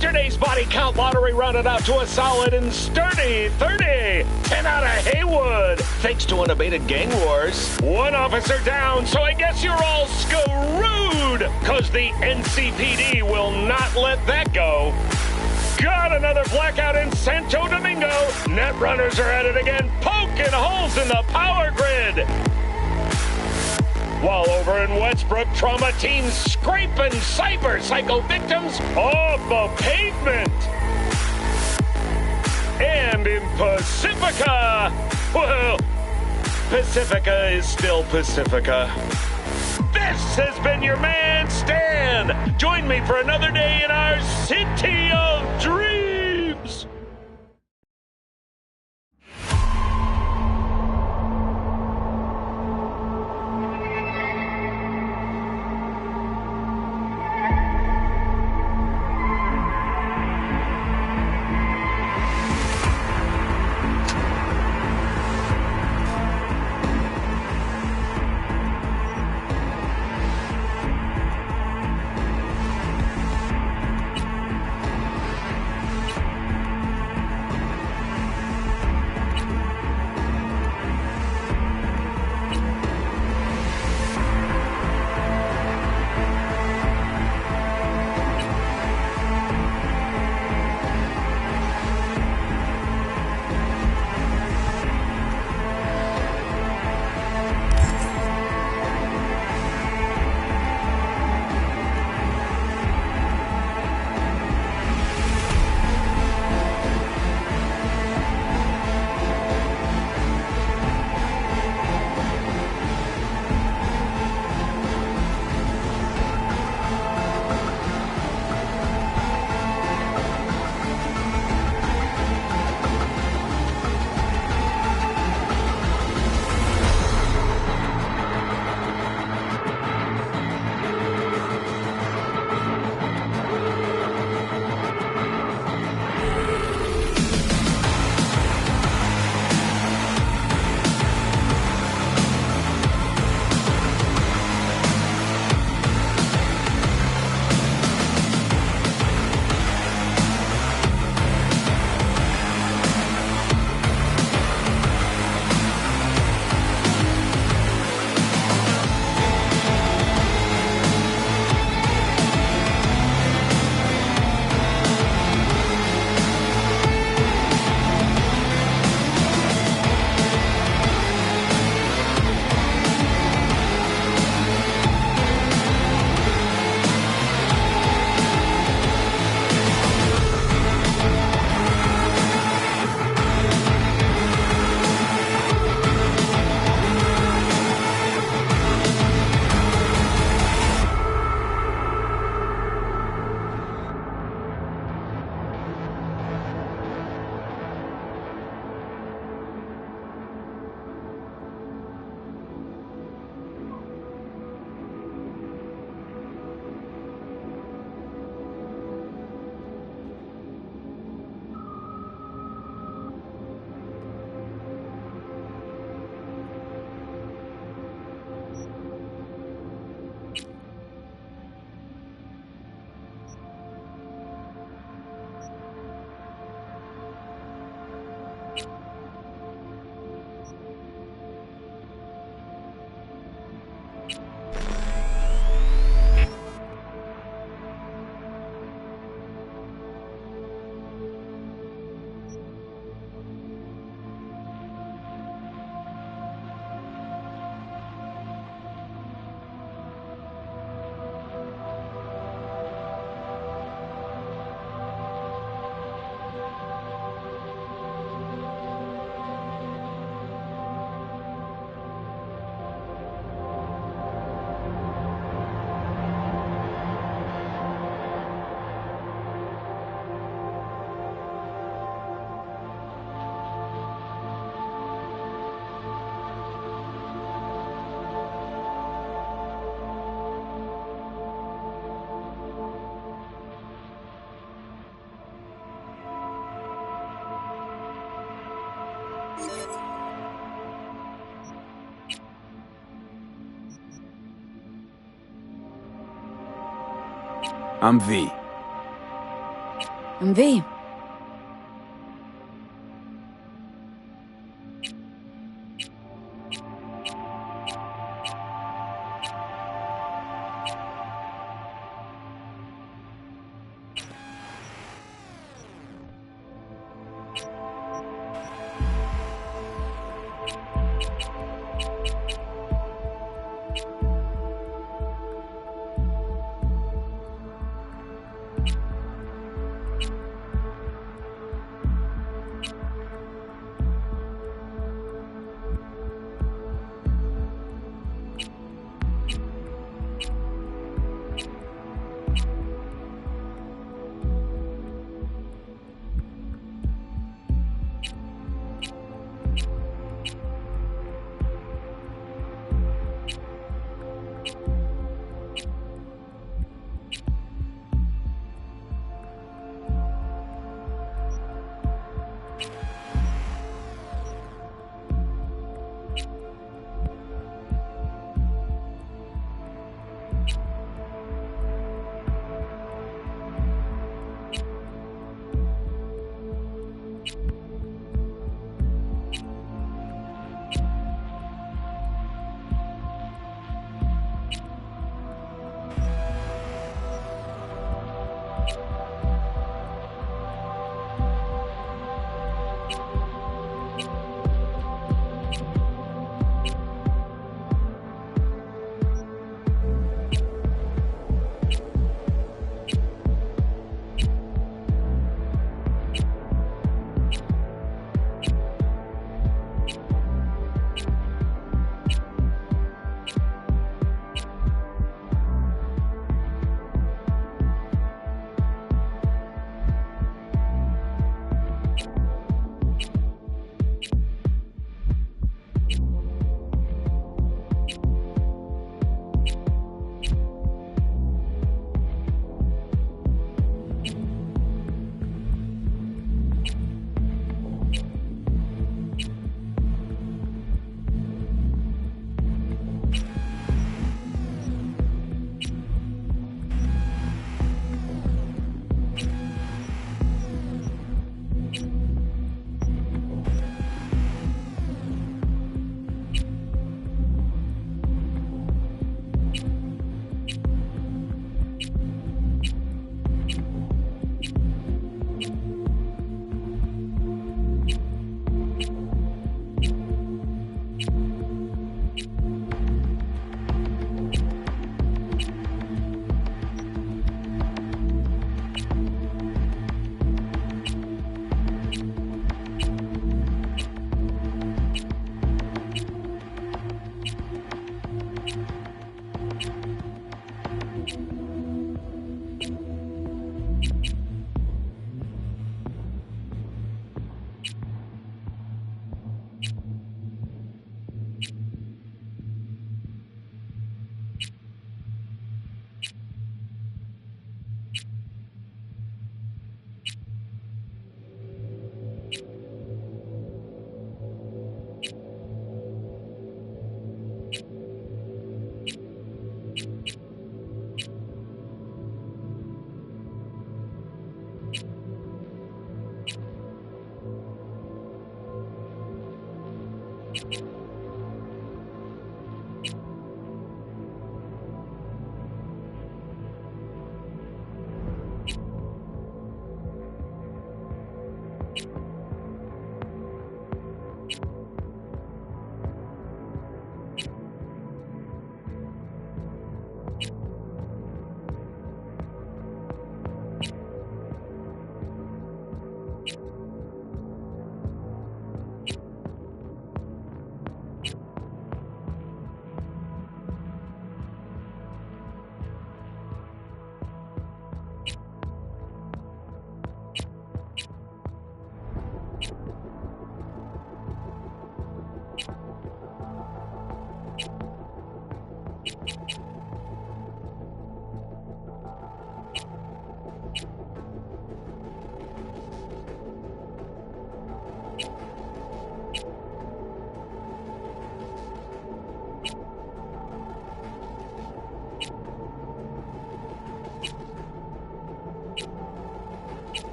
Yesterday's body count lottery rounded out to a solid and sturdy 30. 10 out of Haywood, thanks to unabated gang wars. One officer down, so I guess you're all screwed, cause the NCPD will not let that go. Got another blackout in Santo Domingo. Netrunners are at it again, poking holes in the power grid. While over in Westbrook, trauma teams scraping cyber psycho victims off the pavement. And in Pacifica, well, Pacifica is still Pacifica. This has been your man, Stan. Join me for another day in our City of Dreams. I'm V. În vei?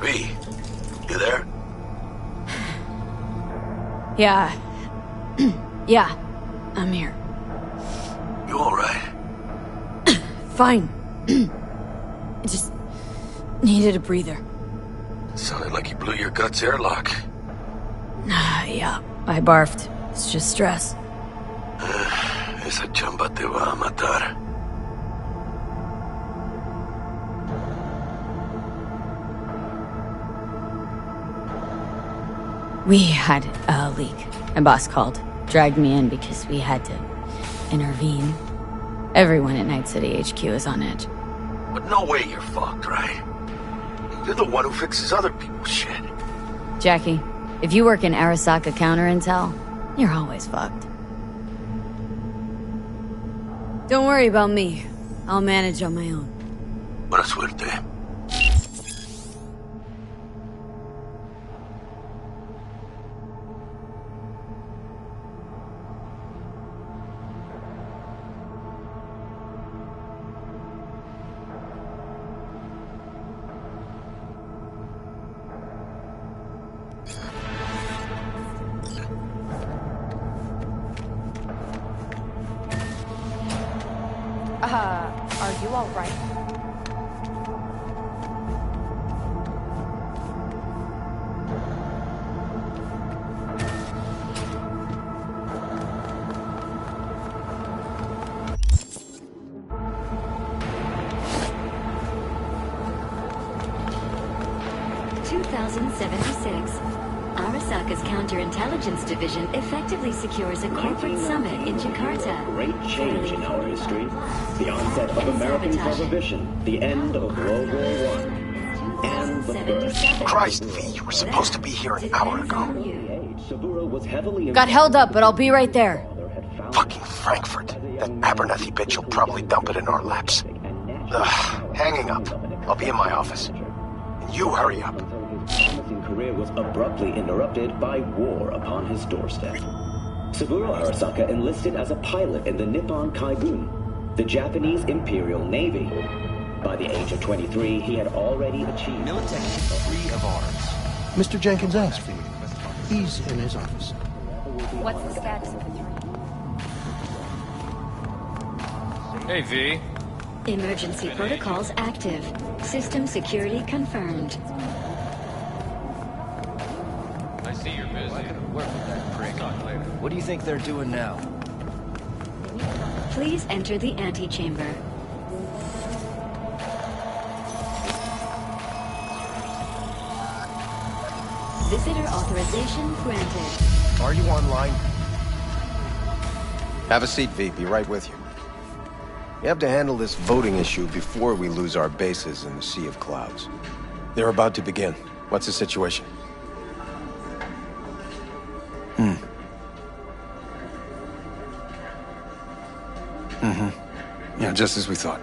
V, you there? Yeah. Yeah, I'm here. You alright? Fine. I just needed a breather. Sounded like you blew your guts airlock. Yeah, I barfed. It's just stress. Esa chamba te va a matar. We had a leak. My boss called. Dragged me in because we had to intervene. Everyone at Night City HQ is on edge. But no way you're fucked, right? You're the one who fixes other people's shit. Jackie, if you work in Arasaka counter intel, you're always fucked. Don't worry about me. I'll manage on my own. Buena suerte. Are you all right? Arasaka's counterintelligence division effectively secures a corporate summit in Jakarta. Great change in our history. The onset of American prohibition, the end of World War I, and the birth. Christ, V, you were supposed to be here an hour ago. Got held up, but I'll be right there. Fucking Frankfurt. That Abernathy bitch will probably dump it in our laps. Ugh, hanging up. I'll be in my office. And you hurry up. His promising career was abruptly interrupted by war upon his doorstep. Saburo Arasaka enlisted as a pilot in the Nippon Kaigun, the Japanese Imperial Navy. By the age of 23, he had already achieved military free of arms. Mr. Jenkins asked for you. He's in his office. What's the status of the 3? Hey, V. Emergency protocols active. System security confirmed. I see you're busy. I could work with that prick. What do you think they're doing now? Please enter the antechamber. Visitor authorization granted. Are you online? Have a seat, V. Be right with you. We have to handle this voting issue before we lose our bases in the Sea of Clouds. They're about to begin. What's the situation? Yeah, just as we thought.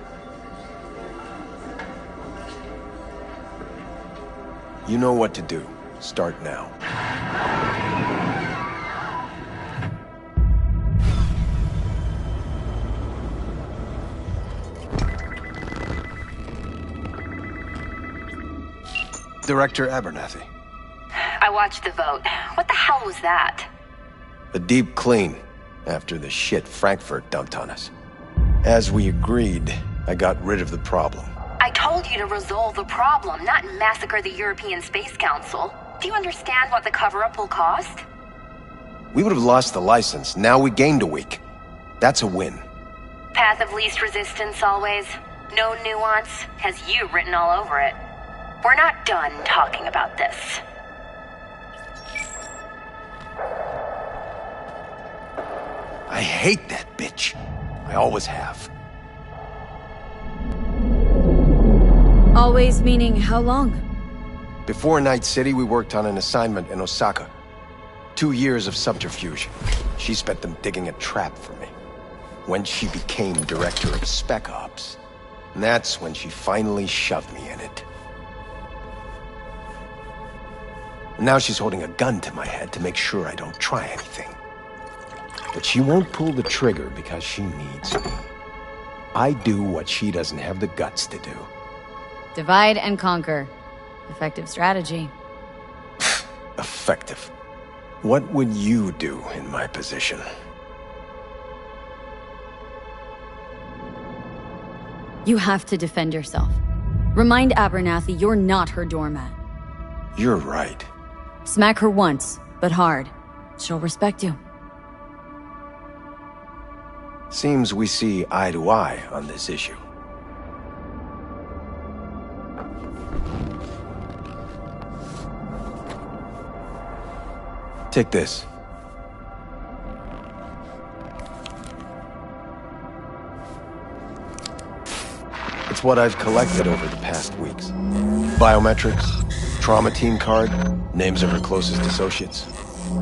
You know what to do. Start now. Director Abernathy. I watched the vote. What the hell was that? A deep clean after the shit Frankfurt dumped on us. As we agreed, I got rid of the problem. I told you to resolve the problem, not massacre the European Space Council. Do you understand what the cover-up will cost? We would have lost the license. Now we gained a week. That's a win. Path of least resistance always. No nuance. Has you written all over it. We're not done talking about this. I hate that bitch. I always have. Always meaning how long? Before Night City, we worked on an assignment in Osaka. 2 years of subterfuge. She spent them digging a trap for me. When she became director of Spec Ops, and that's when she finally shoved me in it. And now she's holding a gun to my head to make sure I don't try anything. But she won't pull the trigger because she needs me. I do what she doesn't have the guts to do. Divide and conquer. Effective strategy. Effective. What would you do in my position? You have to defend yourself. Remind Abernathy you're not her doormat. You're right. Smack her once, but hard. She'll respect you. Seems we see eye to eye on this issue. Take this. It's what I've collected over the past weeks. Biometrics, trauma team card, names of her closest associates,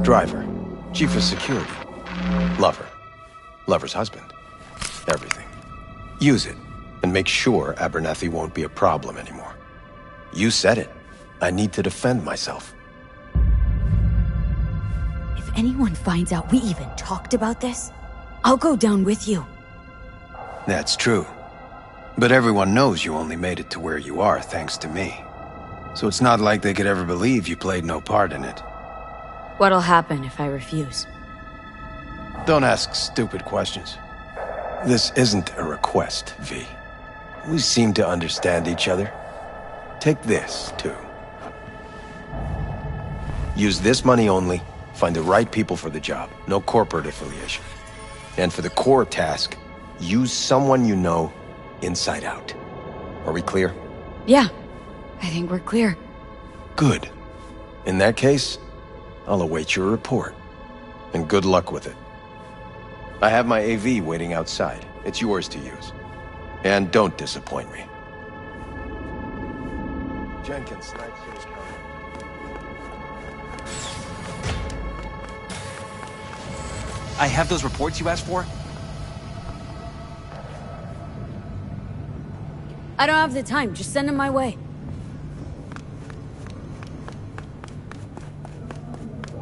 driver, chief of security, lover, lover's husband, everything. Use it, and make sure Abernathy won't be a problem anymore. You said it. I need to defend myself. If anyone finds out we even talked about this, I'll go down with you. That's true. But everyone knows you only made it to where you are thanks to me. So it's not like they could ever believe you played no part in it. What'll happen if I refuse? Don't ask stupid questions. This isn't a request, V. We seem to understand each other. Take this, too. Use this money only, find the right people for the job, no corporate affiliation. And for the core task, use someone you know inside out. Are we clear? Yeah, I think we're clear. Good. In that case, I'll await your report. And good luck with it. I have my AV waiting outside. It's yours to use. And don't disappoint me. Jenkins, Night City County. I have those reports you asked for? I don't have the time. Just send them my way.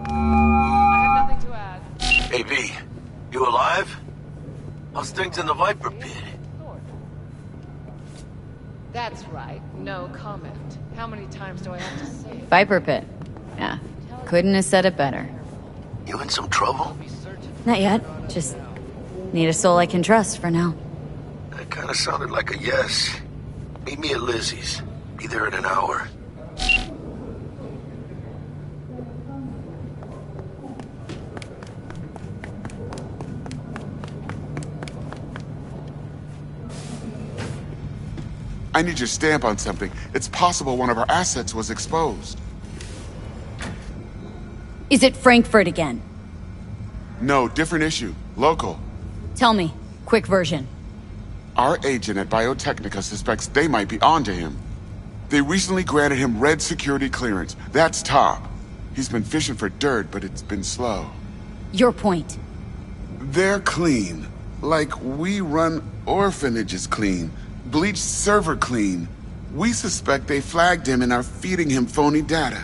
I have nothing to add. Hey, V. You alive? How's things in the Viper pit? That's right. No comment. How many times do I have to say it? Viper Pit. Yeah, couldn't have said it better. You in some trouble? Not yet. Just need a soul I can trust for now. That kind of sounded like a yes. Meet me at Lizzie's. Be there in an hour. I need your stamp on something. It's possible one of our assets was exposed. Is it Frankfurt again? No, different issue. Local. Tell me. Quick version. Our agent at Biotechnica suspects they might be onto him. They recently granted him red security clearance. That's top. He's been fishing for dirt, but it's been slow. Your point. They're clean. Like we run orphanages clean. Bleached server clean. We suspect they flagged him and are feeding him phony data.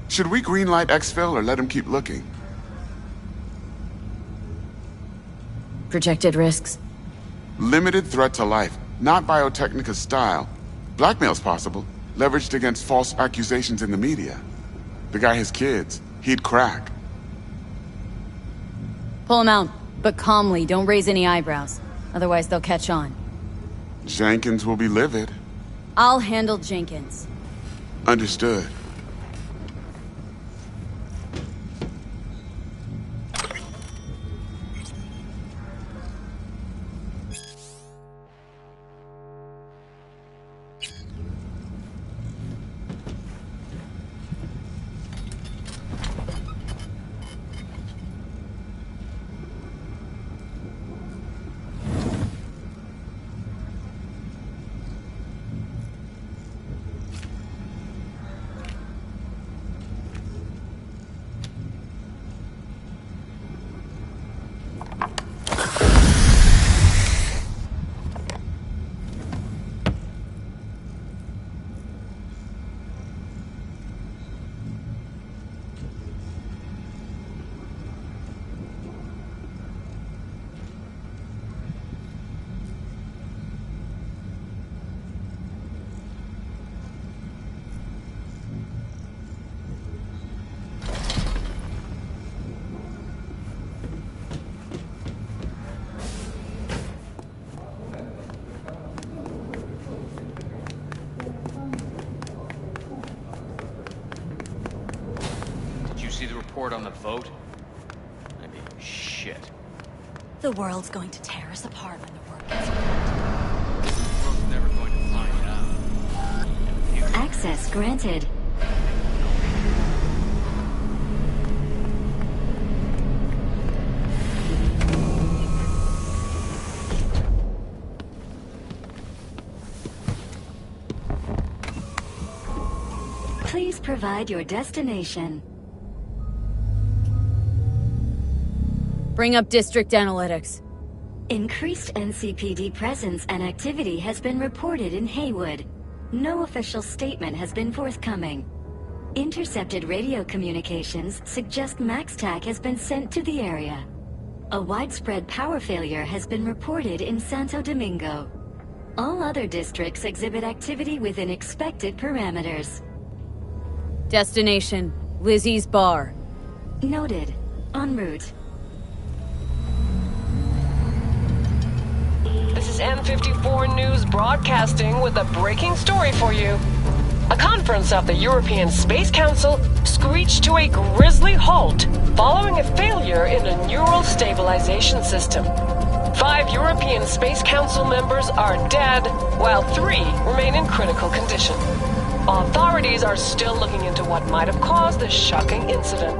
Should we greenlight exfil or let him keep looking? Projected risks? Limited threat to life, not Biotechnica's style. Blackmail's possible, leveraged against false accusations in the media. The guy has kids. He'd crack. Pull him out, but calmly, don't raise any eyebrows. Otherwise they'll catch on. Jenkins will be livid. I'll handle Jenkins. Understood. see the report on the vote? I mean, shit. The world's going to tear us apart when the word gets The world's never going to find out. Access granted. Please provide your destination. Bring up district analytics. Increased NCPD presence and activity has been reported in Haywood. No official statement has been forthcoming. Intercepted radio communications suggest MaxTac has been sent to the area. A widespread power failure has been reported in Santo Domingo. All other districts exhibit activity within expected parameters. Destination, Lizzie's bar. Noted. En route. This is N54 News broadcasting with a breaking story for you. A conference of the European Space Council screeched to a grisly halt following a failure in a neural stabilization system. 5 European Space Council members are dead, while 3 remain in critical condition. Authorities are still looking into what might have caused this shocking incident.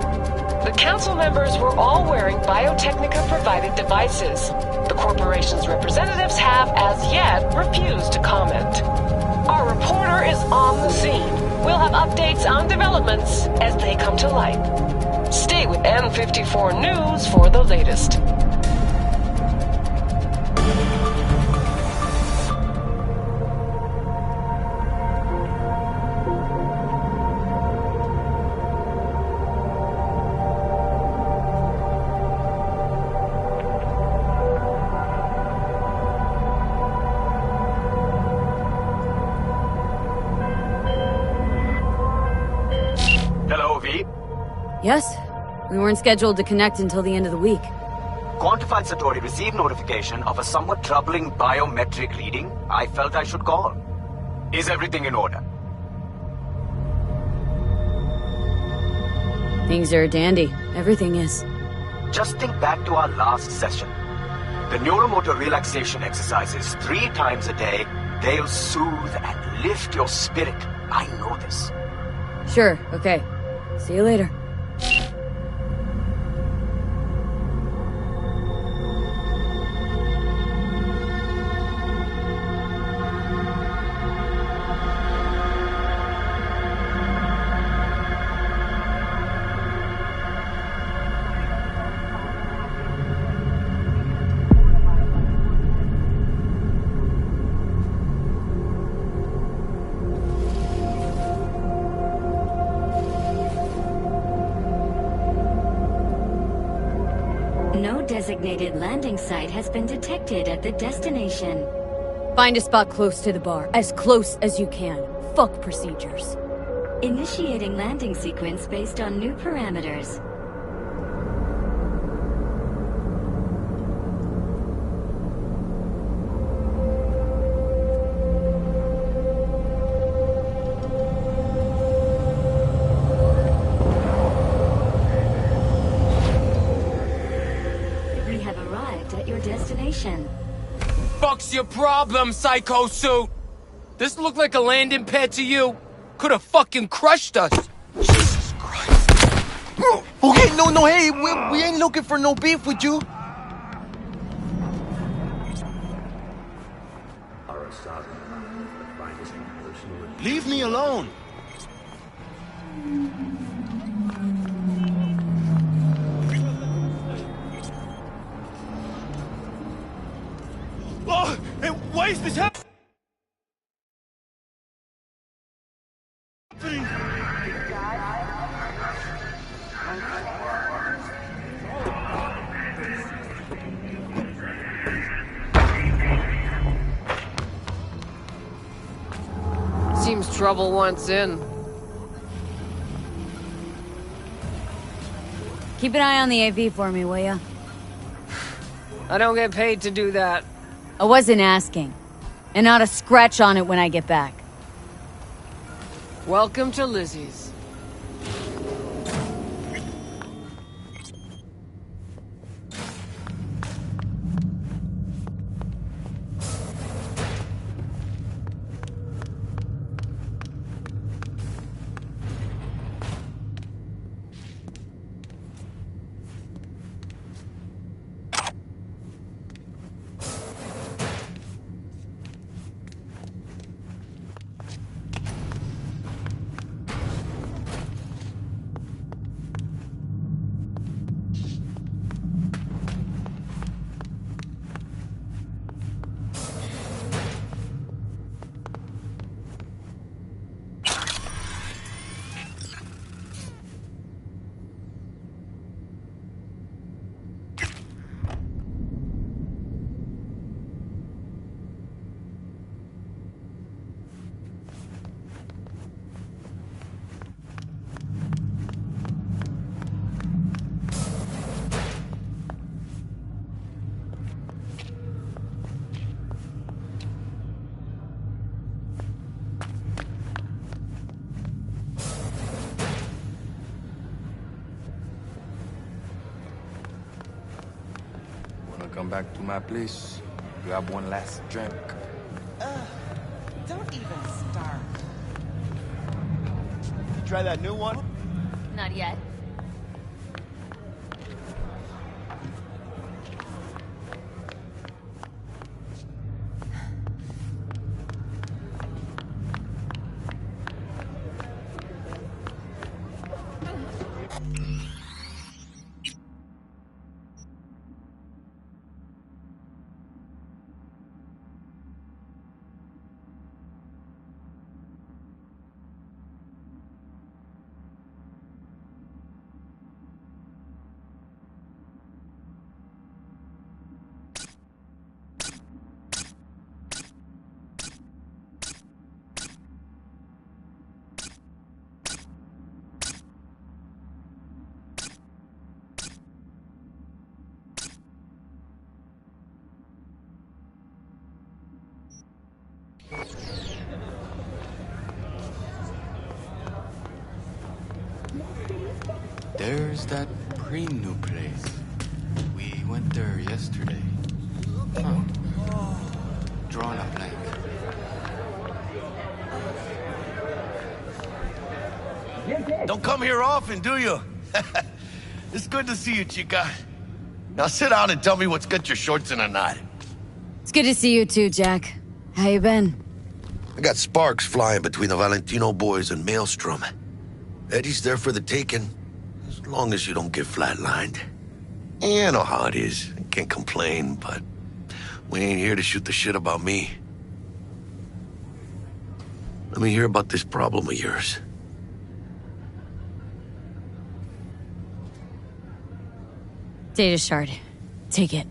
The council members were all wearing Biotechnica-provided devices. The corporation's representatives have, as yet, refused to comment. Our reporter is on the scene. We'll have updates on developments as they come to light. Stay with N54 News for the latest. Yes? We weren't scheduled to connect until the end of the week. Quantified Satori received notification of a somewhat troubling biometric reading. I felt I should call. Is everything in order? Things are dandy. Everything is. Just think back to our last session. The neuromotor relaxation exercises 3 times a day. They'll soothe and lift your spirit. I know this. Sure, okay. See you later. Designated landing site has been detected at the destination. Find a spot close to the bar. As close as you can. Fuck procedures. Initiating landing sequence based on new parameters. Fuck's your problem, Psycho Suit? This look like a landing pad to you? Could have fucking crushed us. Jesus Christ. Okay, no, hey, we ain't looking for no beef with you. Leave me alone. Oh, and why is this happening? Seems trouble wants in. Keep an eye on the AV for me, will ya? I don't get paid to do that. I wasn't asking. And not a scratch on it when I get back. Welcome to Lizzie's. come back to my place, grab one last drink. Don't even start. You try that new one? Not yet. There's that pre-new place. We went there yesterday. Huh. Drawing a blank. Don't come here often, do you? It's good to see you, chica. Now sit down and tell me what's got your shorts in a knot. It's good to see you too, Jack. How you been? I got sparks flying between the Valentino boys and Maelstrom. Eddie's there for the taking, as long as you don't get flatlined. Yeah, I know how it is. I can't complain, but we ain't here to shoot the shit about me. Let me hear about this problem of yours. Data shard. Take it.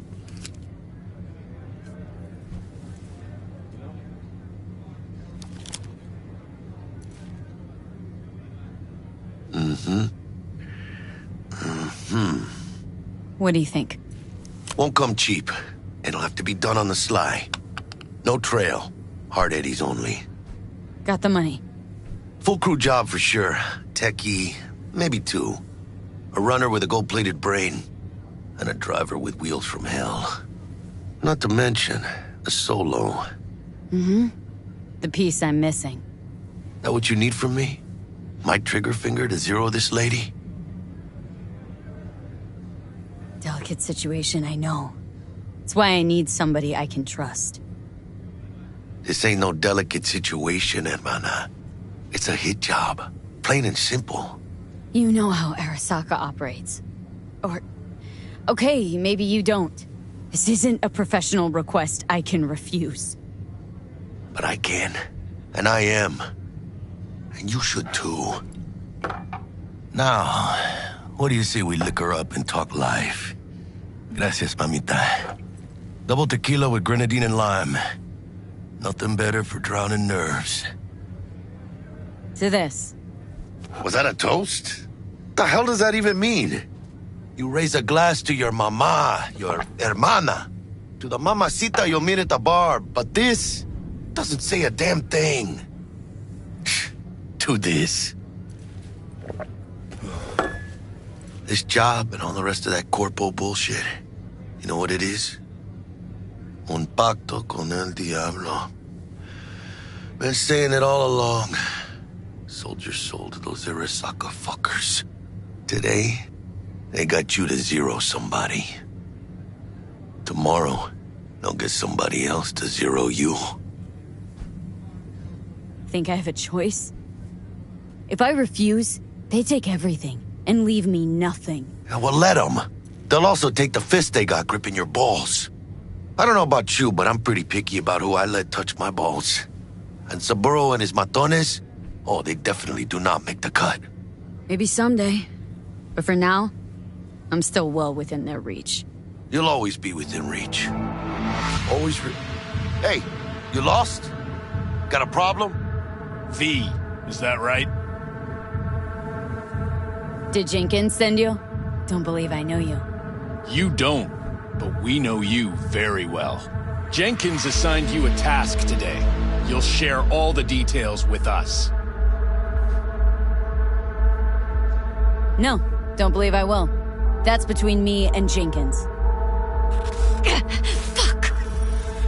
What do you think? Won't come cheap. It'll have to be done on the sly. No trail. Hard eddies only. Got the money. Full crew job for sure. Techie, maybe two. A runner with a gold-plated brain. And a driver with wheels from hell. Not to mention, a solo. Mm-hmm. The piece I'm missing. That what you need from me? My trigger finger to zero this lady? Delicate situation, I know. It's why I need somebody I can trust. This ain't no delicate situation, hermana. It's a hit job. Plain and simple. You know how Arasaka operates. Or... okay, maybe you don't. This isn't a professional request I can refuse. But I can. And I am. And you should too. Now, what do you say we liquor up and talk life? Gracias, mamita. Double tequila with grenadine and lime. Nothing better for drowning nerves. To this. Was that a toast? The hell does that even mean? You raise a glass to your mama, your hermana. To the mamacita you'll meet at the bar. But this doesn't say a damn thing. To this. This job and all the rest of that corpo bullshit. You know what it is? Un pacto con el diablo. Been saying it all along. Sold your soul to those Arasaka fuckers. Today, they got you to zero somebody. Tomorrow, they'll get somebody else to zero you. Think I have a choice? If I refuse, they take everything and leave me nothing. Yeah, well, let them. They'll also take the fist they got gripping your balls. I don't know about you, but I'm pretty picky about who I let touch my balls. And Saburo and his matones, oh, they definitely do not make the cut. Maybe someday. But for now, I'm still well within their reach. You'll always be within reach. Always Hey, you lost? Got a problem? V, is that right? Did Jenkins send you? Don't believe I know you. You don't, but we know you very well. Jenkins assigned you a task today. You'll share all the details with us. No, don't believe I will. That's between me and Jenkins. Fuck.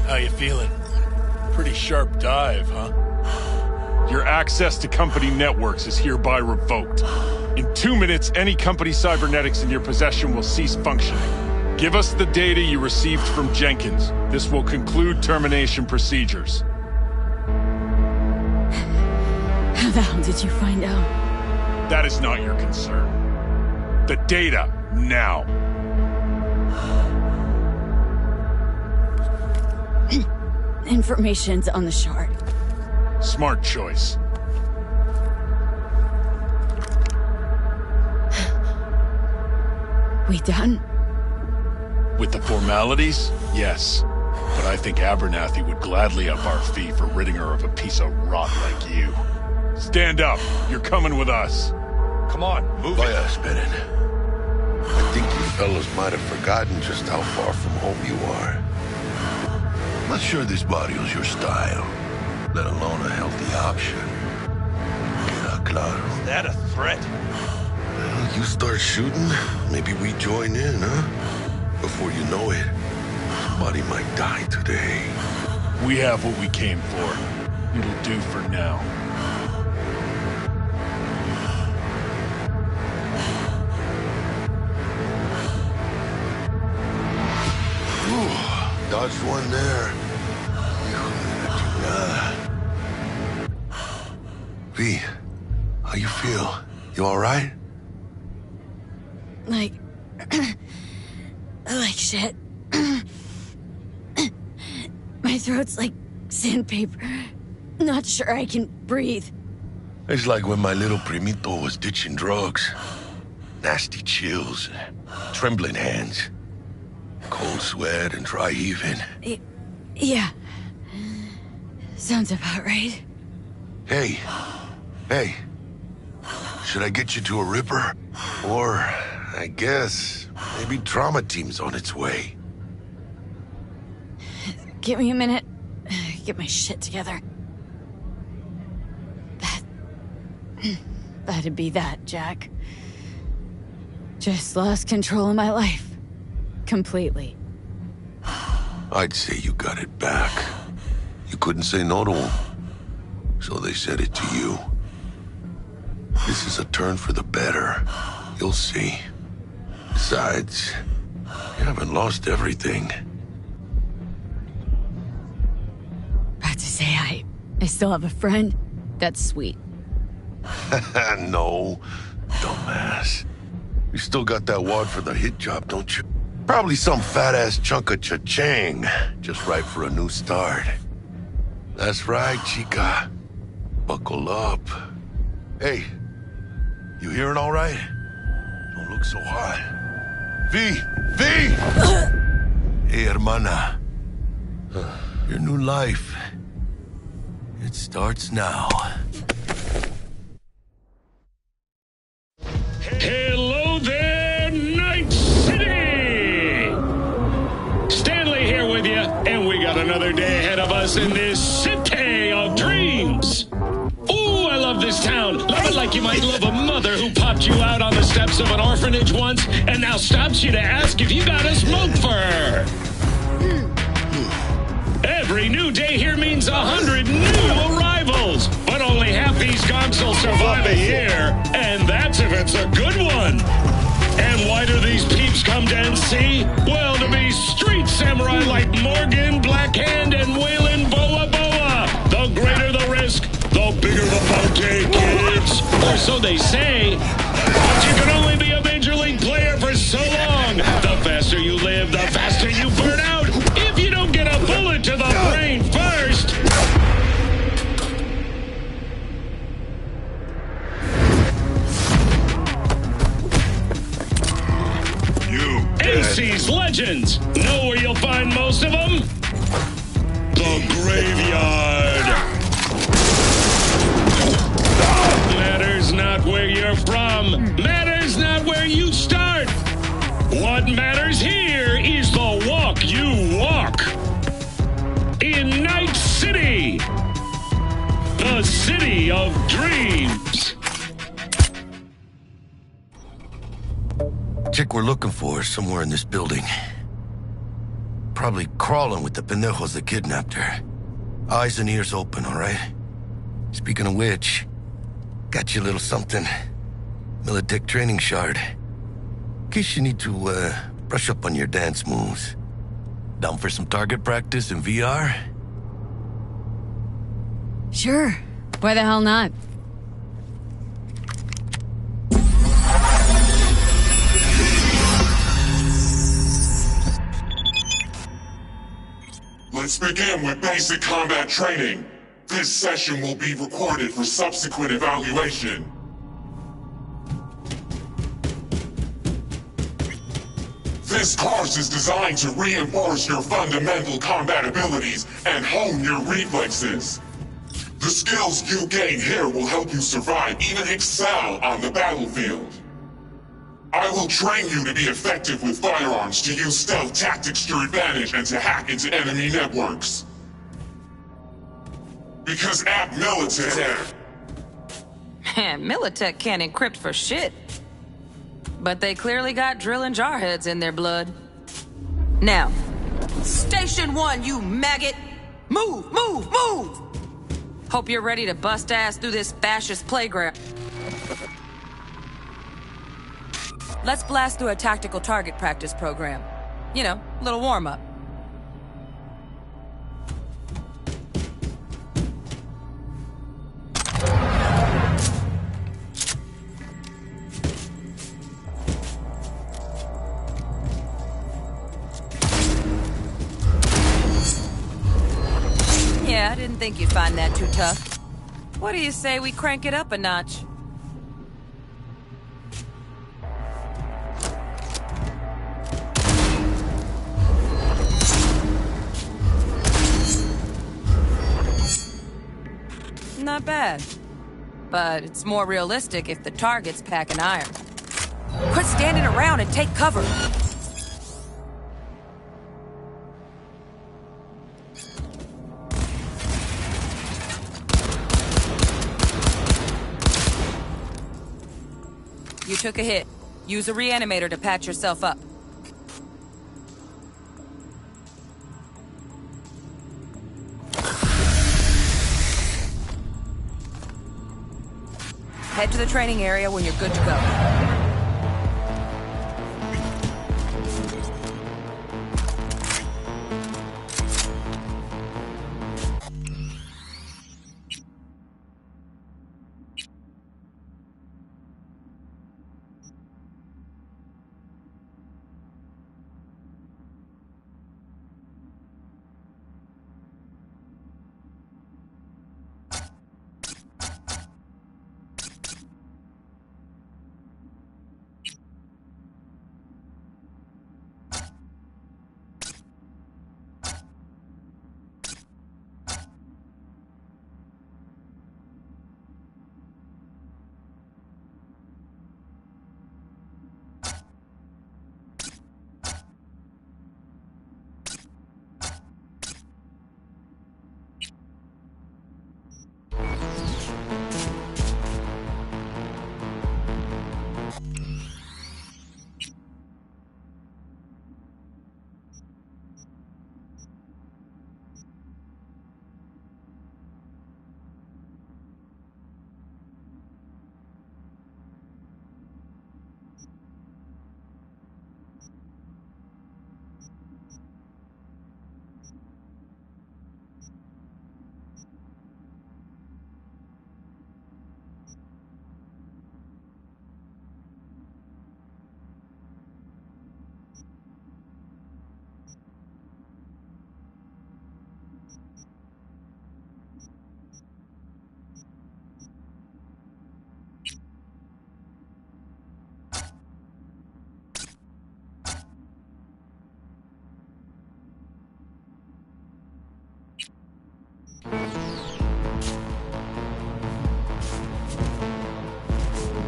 How you feeling? Pretty sharp dive, huh? Your access to company networks is hereby revoked. In 2 minutes, any company cybernetics in your possession will cease functioning. Give us the data you received from Jenkins. This will conclude termination procedures. How the hell did you find out? That is not your concern. The data, now. Information's on the shard. Smart choice. We done? With the formalities, yes. But I think Abernathy would gladly up our fee for ridding her of a piece of rot like you. Stand up. You're coming with us. Come on, move it. Vaya, Bennett. I think you fellas might have forgotten just how far from home you are. I'm not sure this barrio's your style, let alone a healthy option. Yeah, claro. Is that a threat? Well, you start shooting, maybe we join in, huh? Before you know it, somebody might die today. We have what we came for. It'll do for now. Dodged one there. V, how you feel? You all right? Like shit. My throat's like sandpaper. Not sure I can breathe. It's like when my little primito was ditching drugs. Nasty chills, trembling hands, cold sweat and dry heaving. Yeah. Sounds about right. Hey. Should I get you to a Ripper? Or, I guess, maybe trauma team's on its way. Give me a minute. Get my shit together. That'd be that, Jack. Just lost control of my life. Completely. I'd say you got it back. You couldn't say no to them. So they said it to you. This is a turn for the better. You'll see. Besides, you haven't lost everything. About to say I still have a friend. That's sweet. No, dumbass. You still got that wad for the hit job, don't you? Probably some fat-ass chunk of cha-ching, just right for a new start. That's right, chica. Buckle up. Hey, you hearing all right? Don't look so hot. V! Hey, hermana. Your new life. It starts now. Hello there, Night City! Stanley here with you, and we got another day ahead of us in this city of dreams. Ooh, I love this town. Love it like you might love a mother who popped you out on the steps of an orphanage once and now stops you to ask if you got a smoke for her. Every new day here means 100 new arrivals, but only half these gonks will survive a year, and that's if it's a good one. And why do these peeps come to NC? Well, to be street samurai like Morgan, Blackhand, and Waylon Boa Boa. The greater the risk, the bigger the bounty, kids. Or so they say. But you can only be a Major League player for so long. The faster you live, the faster you burn out. If you don't get a bullet to the brain first. NC's legends. Know where you'll find most of them? The graveyard. Matters not where you're from. Matters not where you start. What matters here is the walk you walk. In Night City. The city of dreams. Chick we're looking for is somewhere in this building. probably crawling with the pendejos that kidnapped her. Eyes and ears open, all right? Speaking of which, got you a little something. Militech training shard. In case you need to, brush up on your dance moves. Down for some target practice in VR? Sure. Why the hell not? Let's begin with basic combat training. This session will be recorded for subsequent evaluation. This course is designed to reinforce your fundamental combat abilities and hone your reflexes. The skills you gain here will help you survive, even excel on the battlefield. I will train you to be effective with firearms, to use stealth tactics to your advantage, and to hack into enemy networks. Because at Militech... Militech can't encrypt for shit. But they clearly got drill and jarheads in their blood. Now, Station 1, you maggot! Move, move, move! Hope you're ready to bust ass through this fascist playground. Let's blast through a tactical target practice program. You know, a little warm-up. Yeah, I didn't think you'd find that too tough. What do you say we crank it up a notch? Not bad. But it's more realistic if the target's packing iron. Quit standing around and take cover! You took a hit. Use a reanimator to patch yourself up. Head to the training area when you're good to go.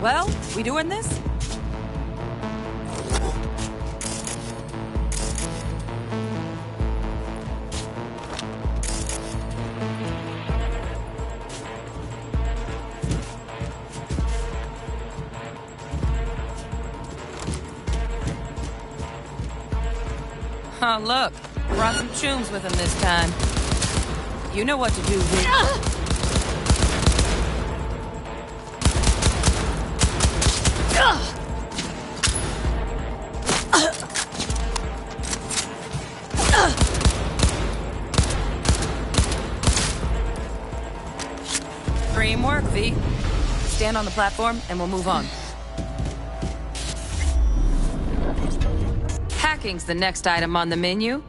Well, we doing this? Oh, look. brought some chooms with him this time. You know what to do, V. Dream work, V. Stand on the platform and we'll move on. Hacking's the next item on the menu.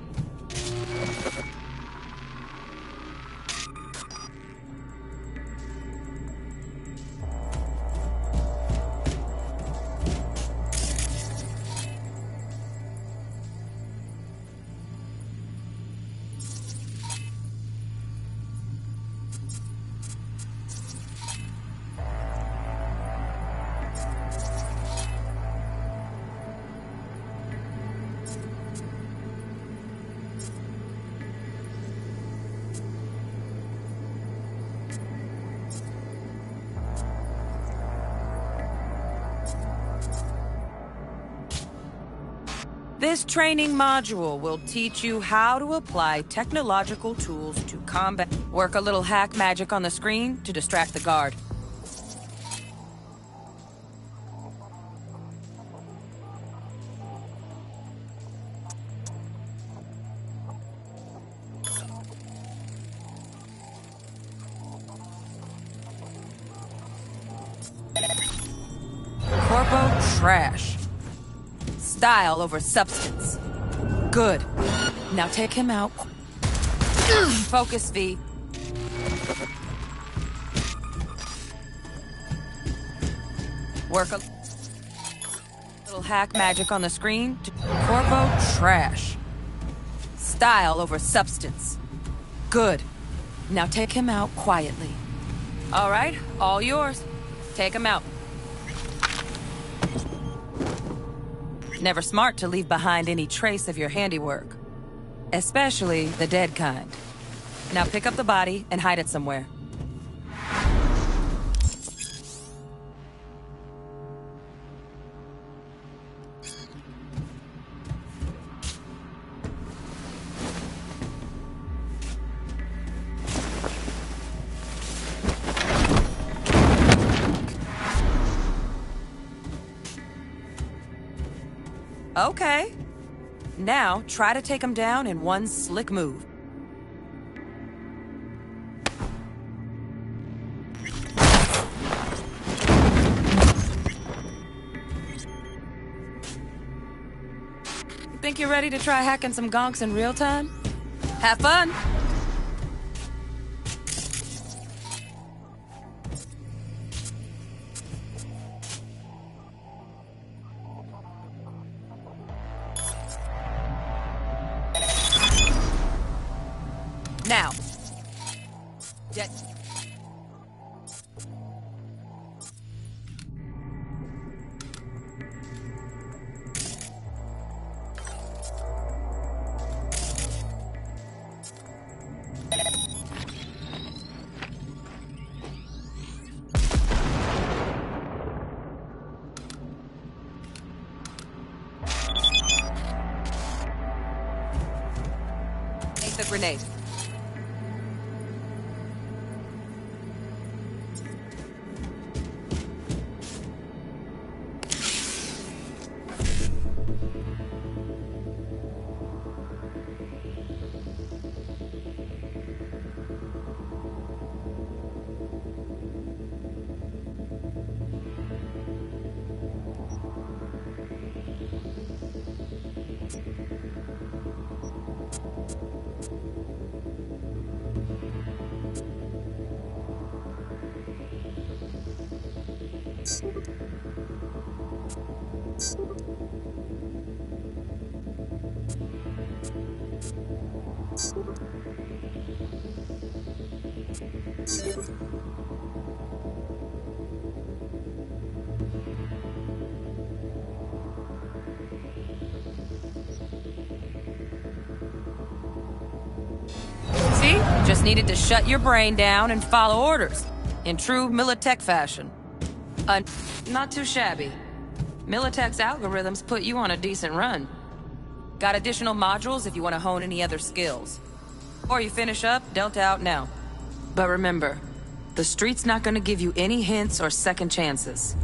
This training module will teach you how to apply technological tools to combat. Work a little hack magic on the screen to distract the guard. Corpo trash. Style over substance. Good. Now take him out. Focus, V. Work a little hack magic on the screen. Corpo trash. Style over substance. Good. Now take him out quietly. All right, all yours. Take him out. Never smart to leave behind any trace of your handiwork. Especially the dead kind. Now pick up the body and hide it somewhere. Okay. Now, try to take him down in one slick move. You think you're ready to try hacking some gonks in real time? Have fun! Now. Jet. Take the grenade. See? Just needed to shut your brain down and follow orders. In true Militech fashion. Not too shabby. Militech's algorithms put you on a decent run. Got additional modules if you want to hone any other skills. Before you finish up, Delta out now. But remember, the street's not gonna give you any hints or second chances.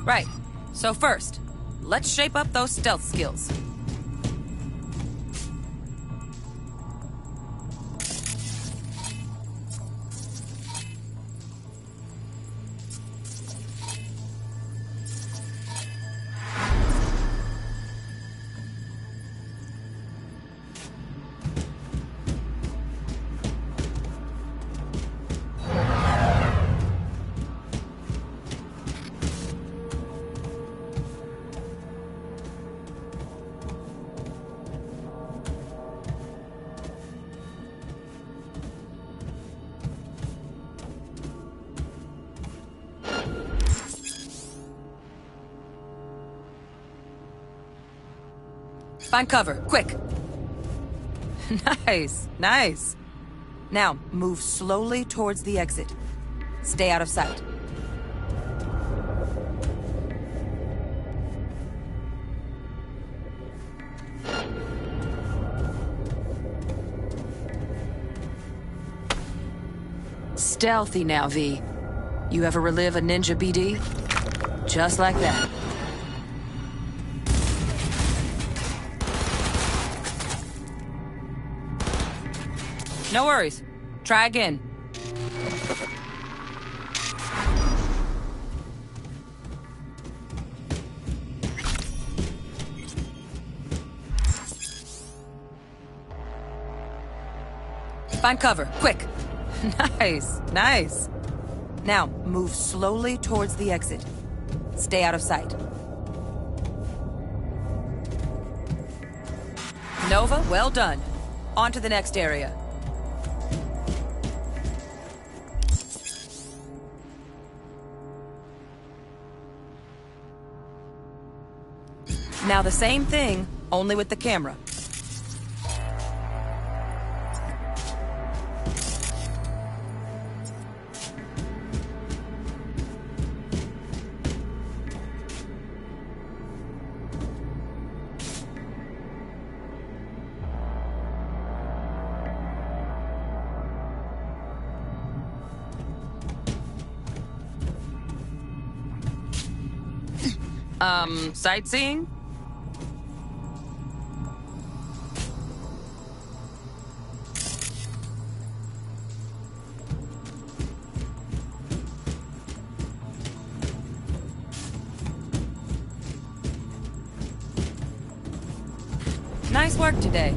Right. So first, let's shape up those stealth skills. Find cover, quick. Nice, nice. Now, move slowly towards the exit. Stay out of sight. Stealthy now, V. You ever relive a ninja BD? Just like that. No worries. Try again. Find cover, quick. Nice, nice. Now, move slowly towards the exit. Stay out of sight. Nova, well done. On to the next area. Now the same thing, only with the camera. Sightseeing? Nice work today.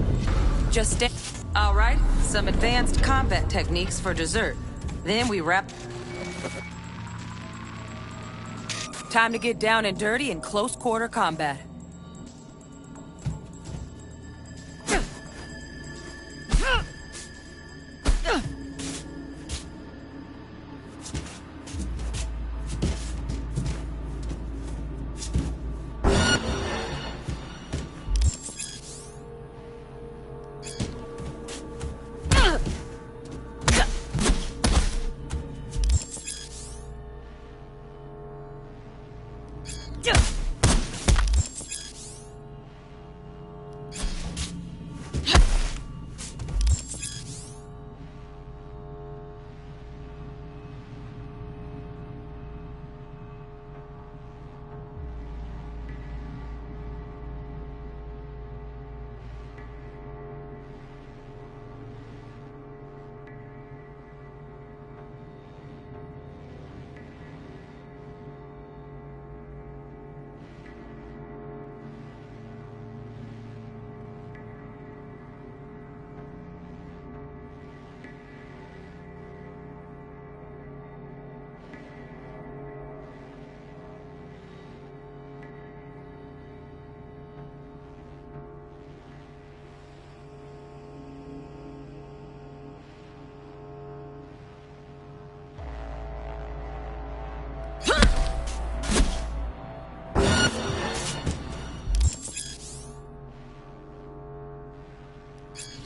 Just stay. All right, some advanced combat techniques for dessert. Then we wrap. Time to get down and dirty in close quarter combat.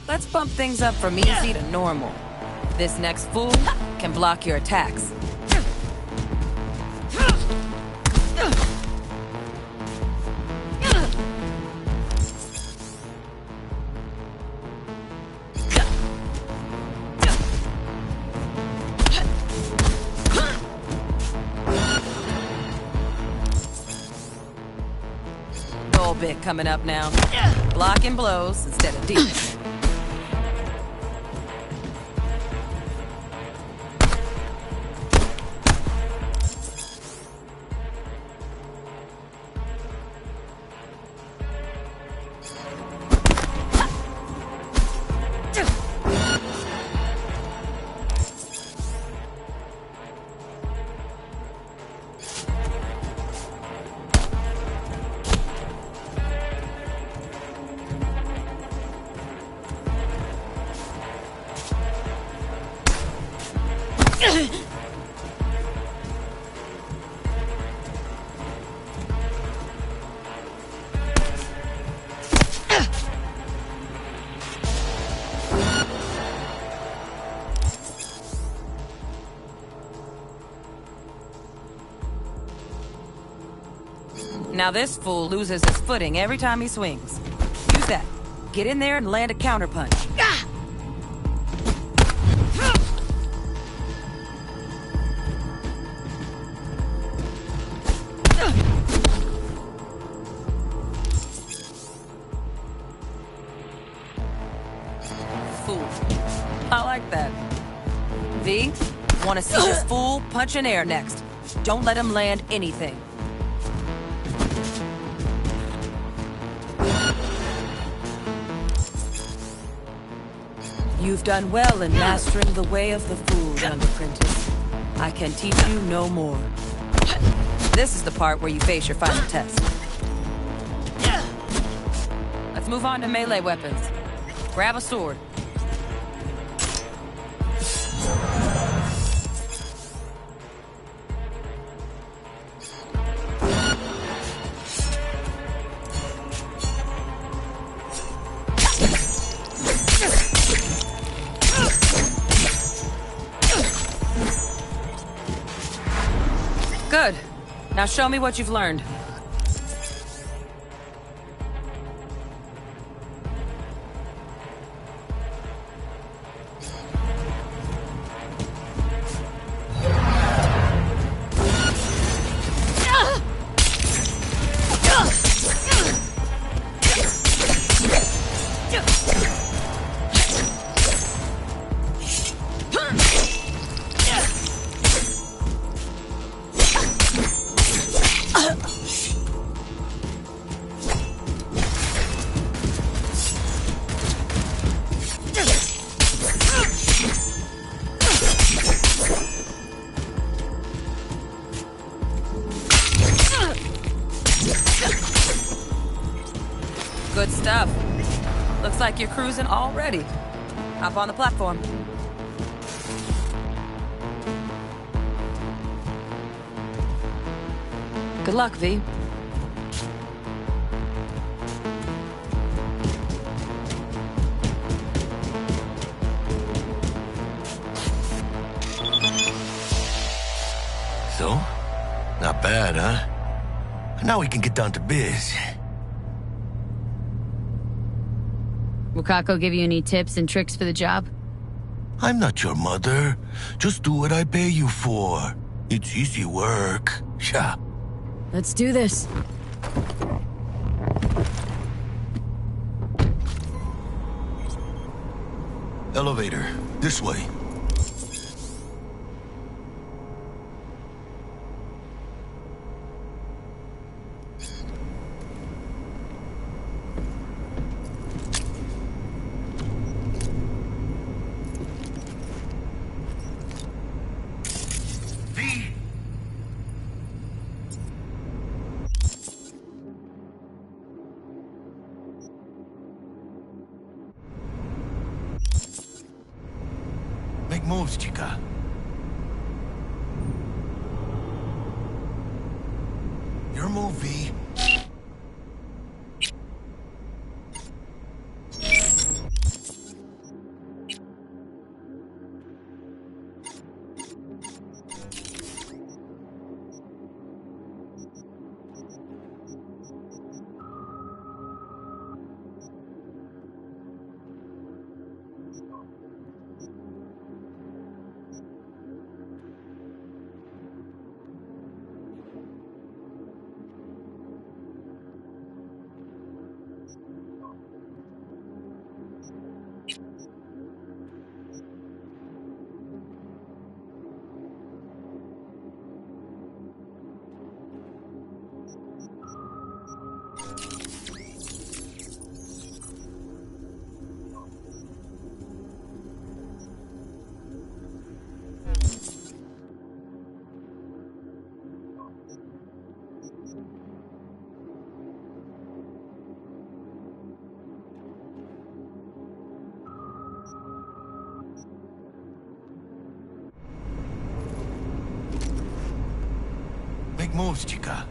Let's bump things up from easy to normal. This next fool can block your attacks. coming up now. Blocking blows instead of deals. Now this fool loses his footing every time he swings. Use that. Get in there and land a counterpunch. Fool. I like that. V, want to see this fool punch in air next. Don't let him land anything. You've done well in mastering the way of the fool, young apprentice. I can teach you no more. This is the part where you face your final test. Let's move on to melee weapons. Grab a sword. Good. Now show me what you've learned. Good stuff. Looks like you're cruising already. Hop on the platform. Good luck, V. So? Not bad, huh? Now we can get down to biz. Will Kako give you any tips and tricks for the job? I'm not your mother. Just do what I pay you for. It's easy work. Yeah. Let's do this. Elevator. This way. Make moves, chica. Your move, V. moves, chica.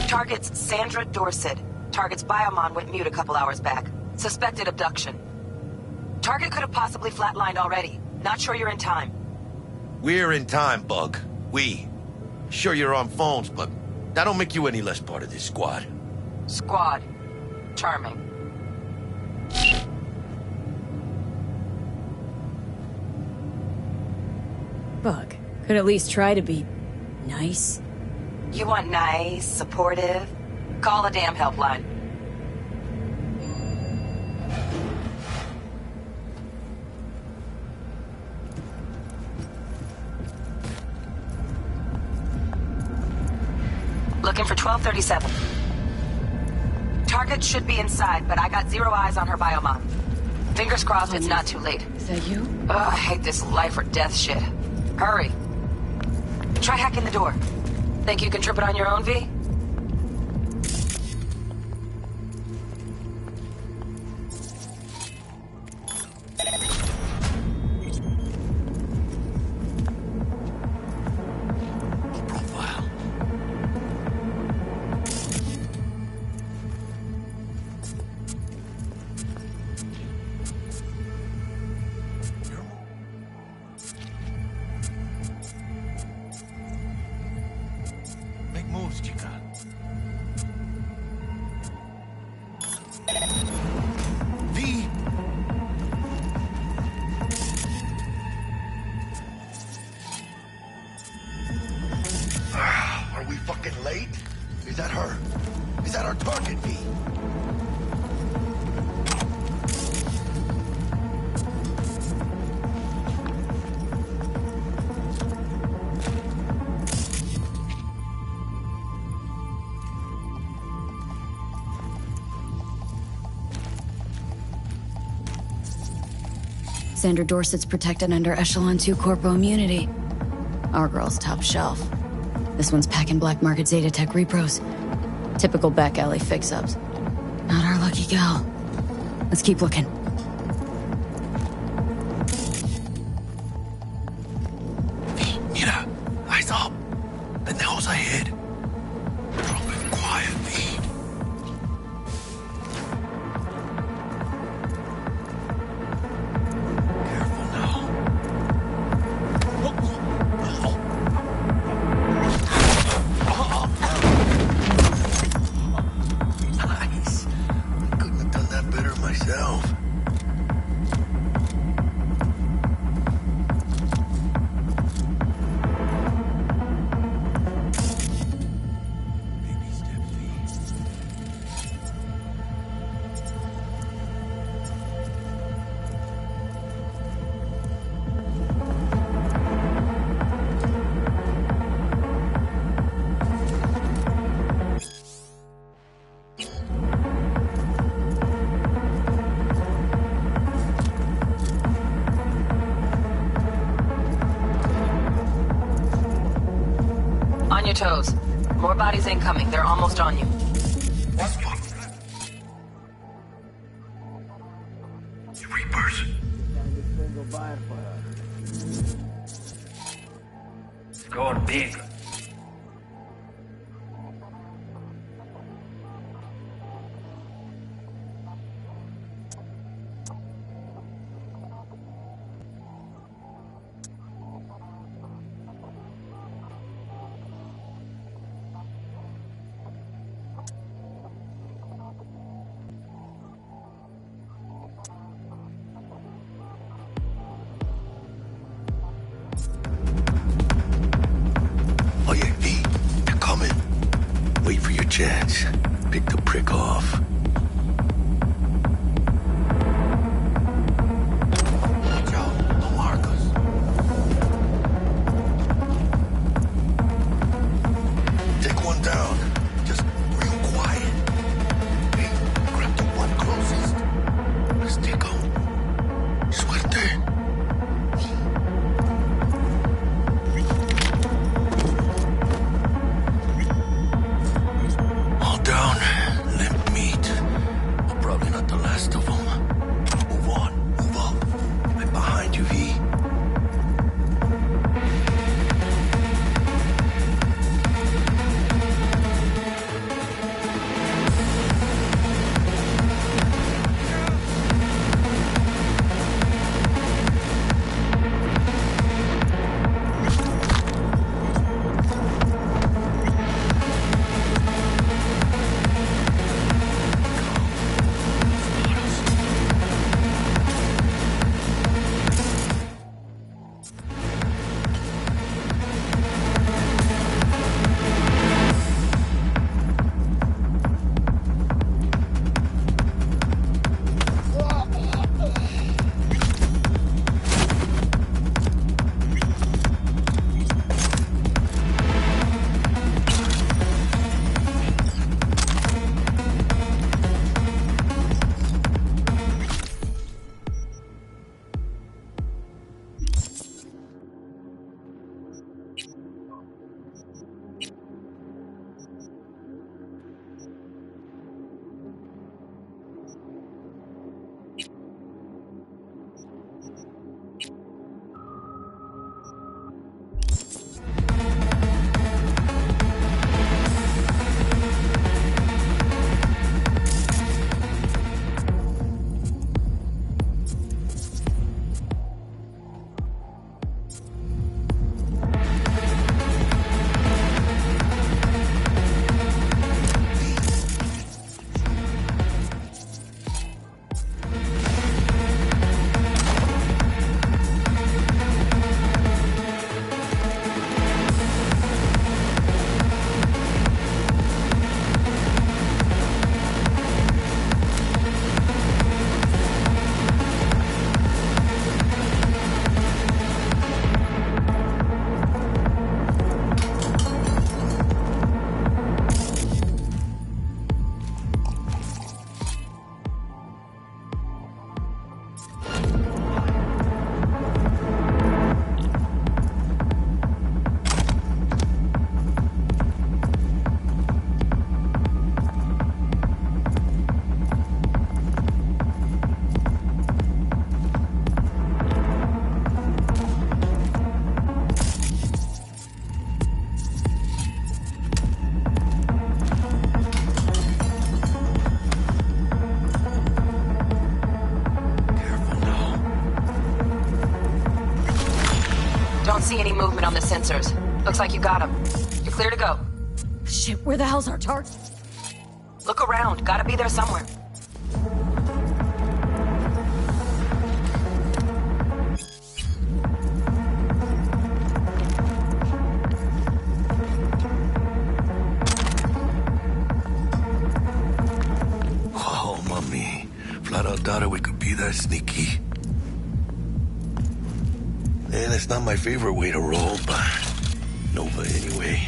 Target's Sandra Dorset. Target's biomon went mute a couple hours back. Suspected abduction. Target could have possibly flatlined already. Not sure you're in time. We're in time, Bug. We. Sure you're on phones, but that don't make you any less part of this squad. Squad. Charming. Bug, could at least try to be nice. You want nice, supportive? Call a damn helpline. Looking for 1237. Target should be inside, but I got zero eyes on her biomon. Fingers crossed it's not too late. Is that you? Ugh, I hate this life or death shit. Hurry. Try hacking the door. Think you can trip it on your own, V? Moves, chica. V. Are we fucking late? Is that her? Is that our target, V? Sandra Dorset's protected under Echelon 2 Corpo immunity. Our girl's top shelf. This one's packing black market Zeta Tech repros. Typical back alley fix-ups. Not our lucky gal. Let's keep looking. Mira, eyes up. Pendejos ahead. Drop it quietly. On your toes. More bodies incoming. They're almost on you. Reapers. Score big. chance. Pick the prick off. Watch out, don't mark us. Take one down. Just real quiet. Hey, grab the one closest. Let's take him. Suerte. All down. Limp meat. But probably not the last of them. Move on. Move up. I'm behind you, V. Don't see any movement on the sensors. Looks like you got them. You're clear to go. Shit, where the hell's our target? Look around. Gotta be there somewhere. Oh, mommy. Flat out doubted we could be that sneaky. And it's not my favorite way to roll, but Nova anyway.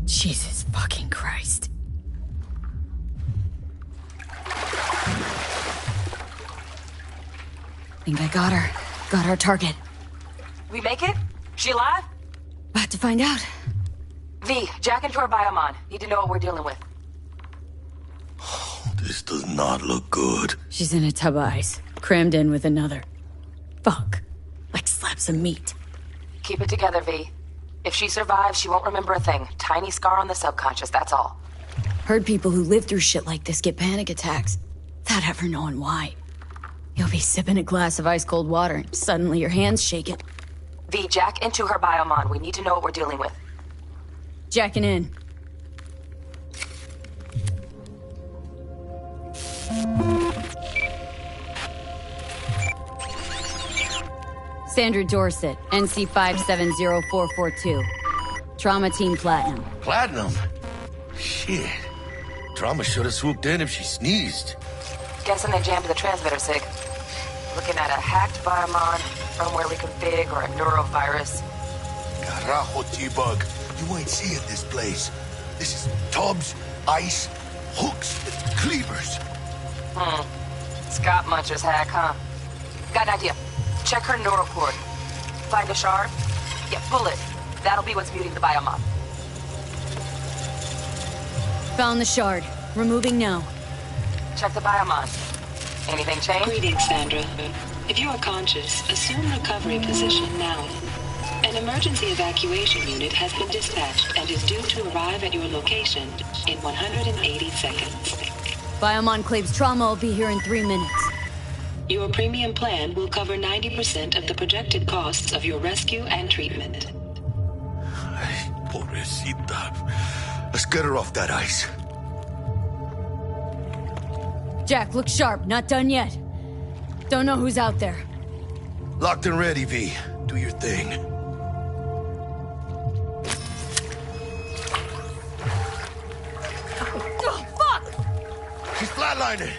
Jesus fucking Christ. Think I got her. Got our target. We make it? She alive? About to find out. V, jack into her biomon. Need to know what we're dealing with. This does not look good. She's in a tub of ice, crammed in with another. Fuck. Like slabs of meat. Keep it together, V. If she survives, she won't remember a thing. Tiny scar on the subconscious, that's all. Heard people who live through shit like this get panic attacks, without ever knowing why. You'll be sipping a glass of ice-cold water, and suddenly your hand's shaking. V, jack into her biomon. We need to know what we're dealing with. Jacking in. Sandra Dorset, NC570442. Trauma Team Platinum. Platinum? Shit. Trauma should have swooped in if she sneezed. Guessing they jammed the transmitter, Sig. Looking at a hacked biomon, firmware reconfig, or a neurovirus. Carajo, T-Bug. You ain't seeing this place. This is tubs, ice, hooks, cleavers. Scott Muncher's hack, huh? Got an idea. Check her neural cord. Find a shard? Yeah, pull it. That'll be what's muting the biomon. Found the shard. Removing now. Check the biomon. Anything change? Greetings, Sandra. If you are conscious, assume recovery position now. An emergency evacuation unit has been dispatched and is due to arrive at your location in 180 seconds. Biomon claims trauma will be here in 3 minutes. Your premium plan will cover 90% of the projected costs of your rescue and treatment. Pobrecita. Let's get her off that ice. Jack, look sharp. Not done yet. Don't know who's out there. Locked and ready, V. Do your thing. Oh, fuck! She's flatlining.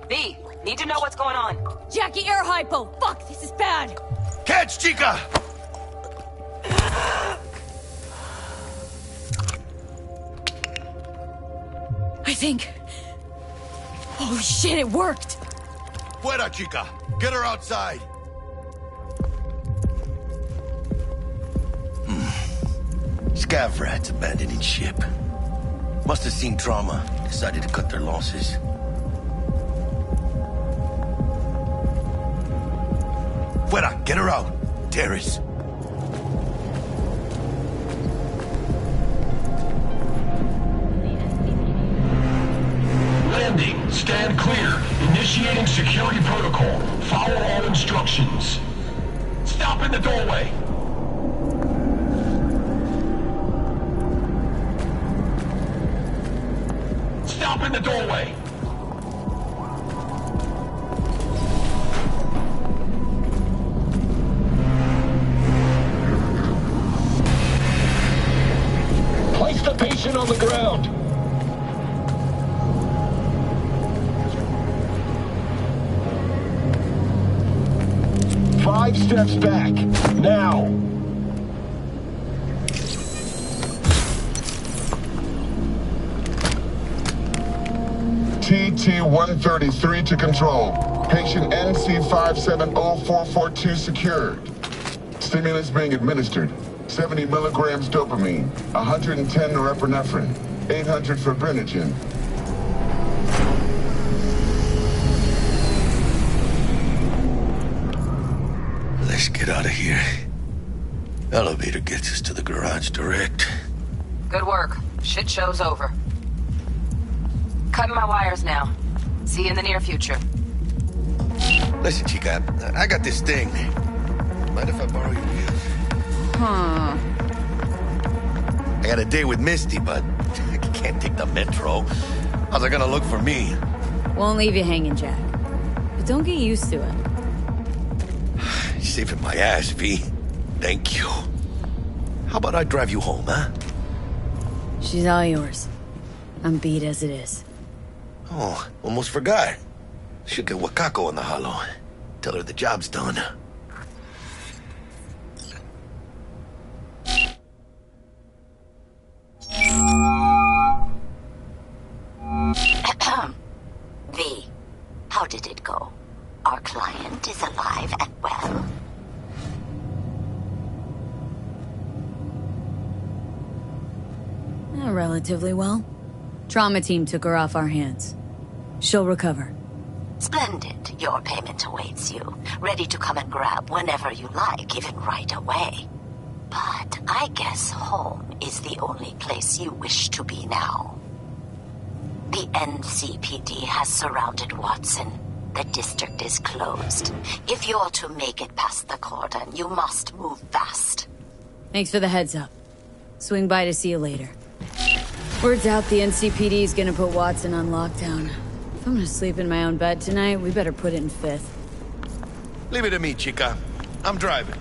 V, need to know what's going on. Jackie, air hypo! Fuck, this is bad! Catch, chica! I think... Holy shit, it worked! Fuera, chica! Get her outside! Scav rats abandoning ship. Must have seen trauma. Decided to cut their losses. Fuera! Get her out! Terrace. Landing. Stand clear. Initiating security protocol. Follow all instructions. Stop in the doorway. Stop in the doorway. Place the patient on the ground. Five steps back. Now. TT-133 to control. Patient NC570442 secured. Stimulants being administered. 70 milligrams dopamine, 110 norepinephrine, 800 fibrinogen. Let's get out of here. Elevator gets us to the garage direct. Good work. Shit show's over. Cutting my wires now. See you in the near future. Listen, chica, I got this thing. Mind if I borrow your wheels? Huh. I got a date with Misty, but I can't take the metro. How's it gonna look for me? Won't leave you hanging, Jack. But don't get used to it. You're saving my ass, V. Thank you. How about I drive you home, huh? She's all yours. I'm beat as it is. Oh, almost forgot. Should get Wakako on the holo. Tell her the job's done. V, how did it go? Our client is alive and well? Relatively well. Trauma team took her off our hands. She'll recover. Splendid. Your payment awaits you. Ready to come and grab whenever you like, even right away. But I guess home is the only place you wish to be now. The NCPD has surrounded Watson. The district is closed. If you're to make it past the cordon, you must move fast. Thanks for the heads up. Swing by to see you later. Word's out the NCPD is gonna put Watson on lockdown. If I'm gonna sleep in my own bed tonight, we better put it in 5th. Leave it to me, chica. I'm driving.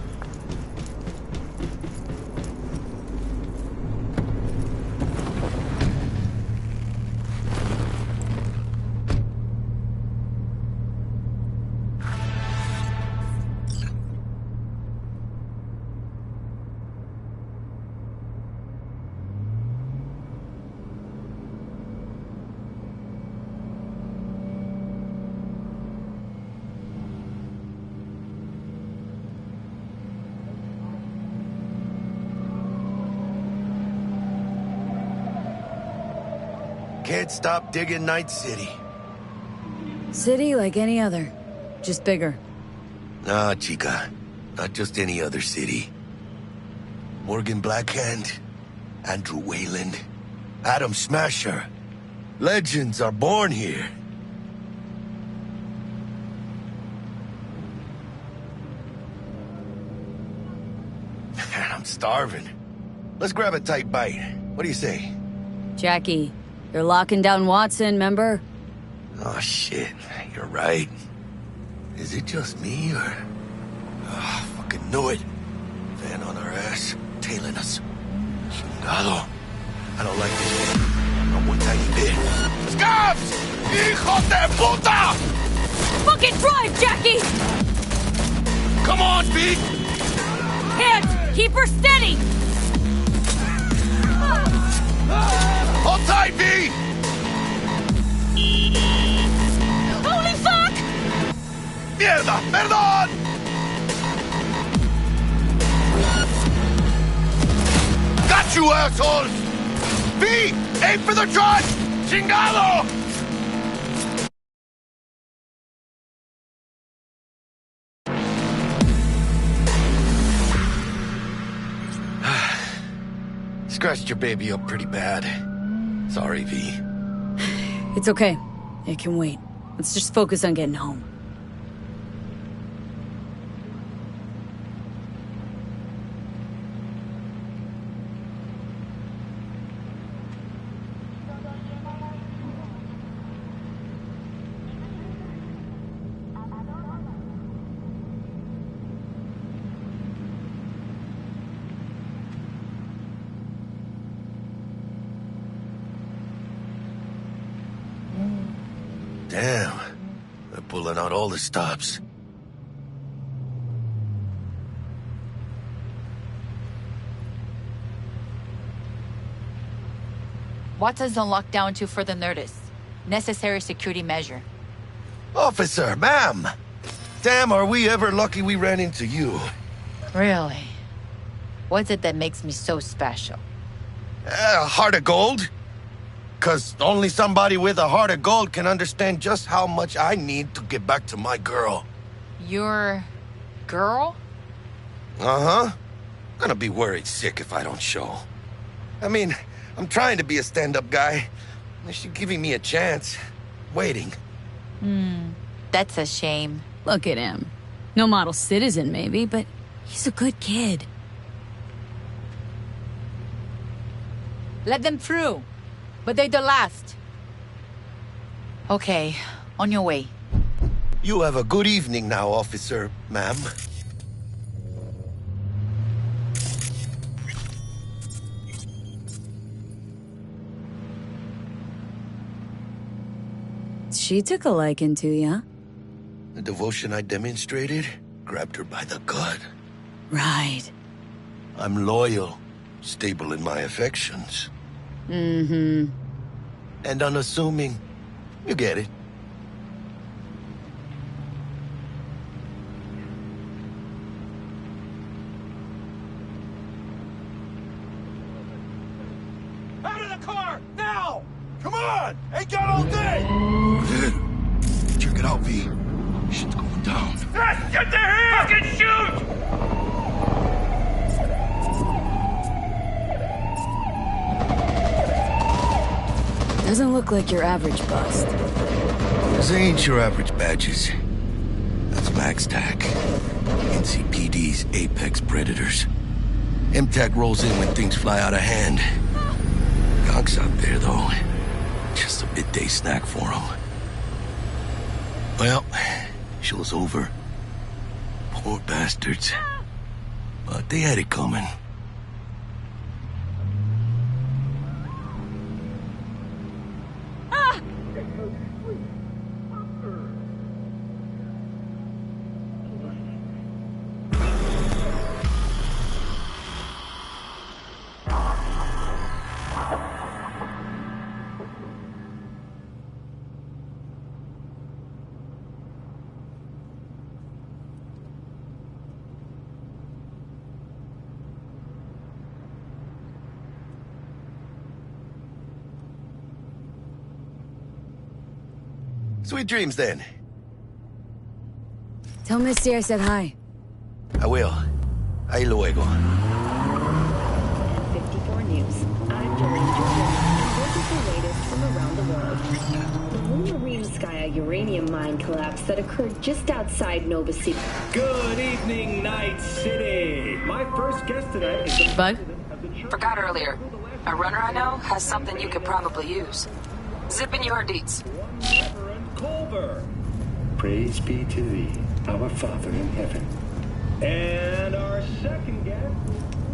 Can't stop digging Night City. City like any other, just bigger. Nah, chica. Not just any other city. Morgan Blackhand, Andrew Wayland, Adam Smasher. Legends are born here. Man, I'm starving. Let's grab a tight bite. What do you say? Jackie, you're locking down Watson, remember? Oh, shit. You're right. Is it just me, or... Oh, fucking knew it. Van on our ass, tailing us. Chingado. I don't like this one. Not one tiny bit. Scabs! Hijo de puta! Fucking drive, Jackie! Come on, Pete! Hands! Keep her steady! Hold tight, V! Holy fuck! Mierda! Perdón! Got you, assholes! V! Aim for the truck! Chingado! Scratched your baby up pretty bad. Sorry, V. It's okay. It can wait. Let's just focus on getting home. Damn. They're pulling out all the stops. Watson's on lockdown until further notice. Necessary security measure. Officer, ma'am! Damn, are we ever lucky we ran into you. Really? What's it that makes me so special? A heart of gold? 'Cause only somebody with a heart of gold can understand just how much I need to get back to my girl. Your... girl? Uh-huh. Gonna be worried sick if I don't show. I mean, I'm trying to be a stand-up guy. She's giving me a chance. Waiting. That's a shame. Look at him. No model citizen, maybe, but he's a good kid. Let them through. But they're the last. Okay, on your way. You have a good evening now, officer, ma'am. She took a liking to ya. The devotion I demonstrated grabbed her by the gut. Right. I'm loyal, stable in my affections. Mm-hmm. And unassuming. You get it. Out of the car! Now! Come on! Ain't got all day! Check it out, V. Shit's going down. Get to here! Fucking shoot! Doesn't look like your average bust. This ain't your average badges. That's Max Tac, NCPD's apex predators. MTAC rolls in when things fly out of hand. Conk's out there, though. Just a midday snack for him. Well, show's over. Poor bastards. But they had it coming. Sweet dreams, then. Tell Misty I said hi. I will. Ahí luego. 54 News. I'm Jolene Jordan, and this is the latest from around the world. The Blue Marine Sky uranium mine collapse that occurred just outside Nova City. Good evening, Night City. My first guest tonight is the Bug? Forgot earlier. A runner I know has something you could probably use. Zip in your deets. Culver. Praise be to thee, our Father in heaven. And our second guest,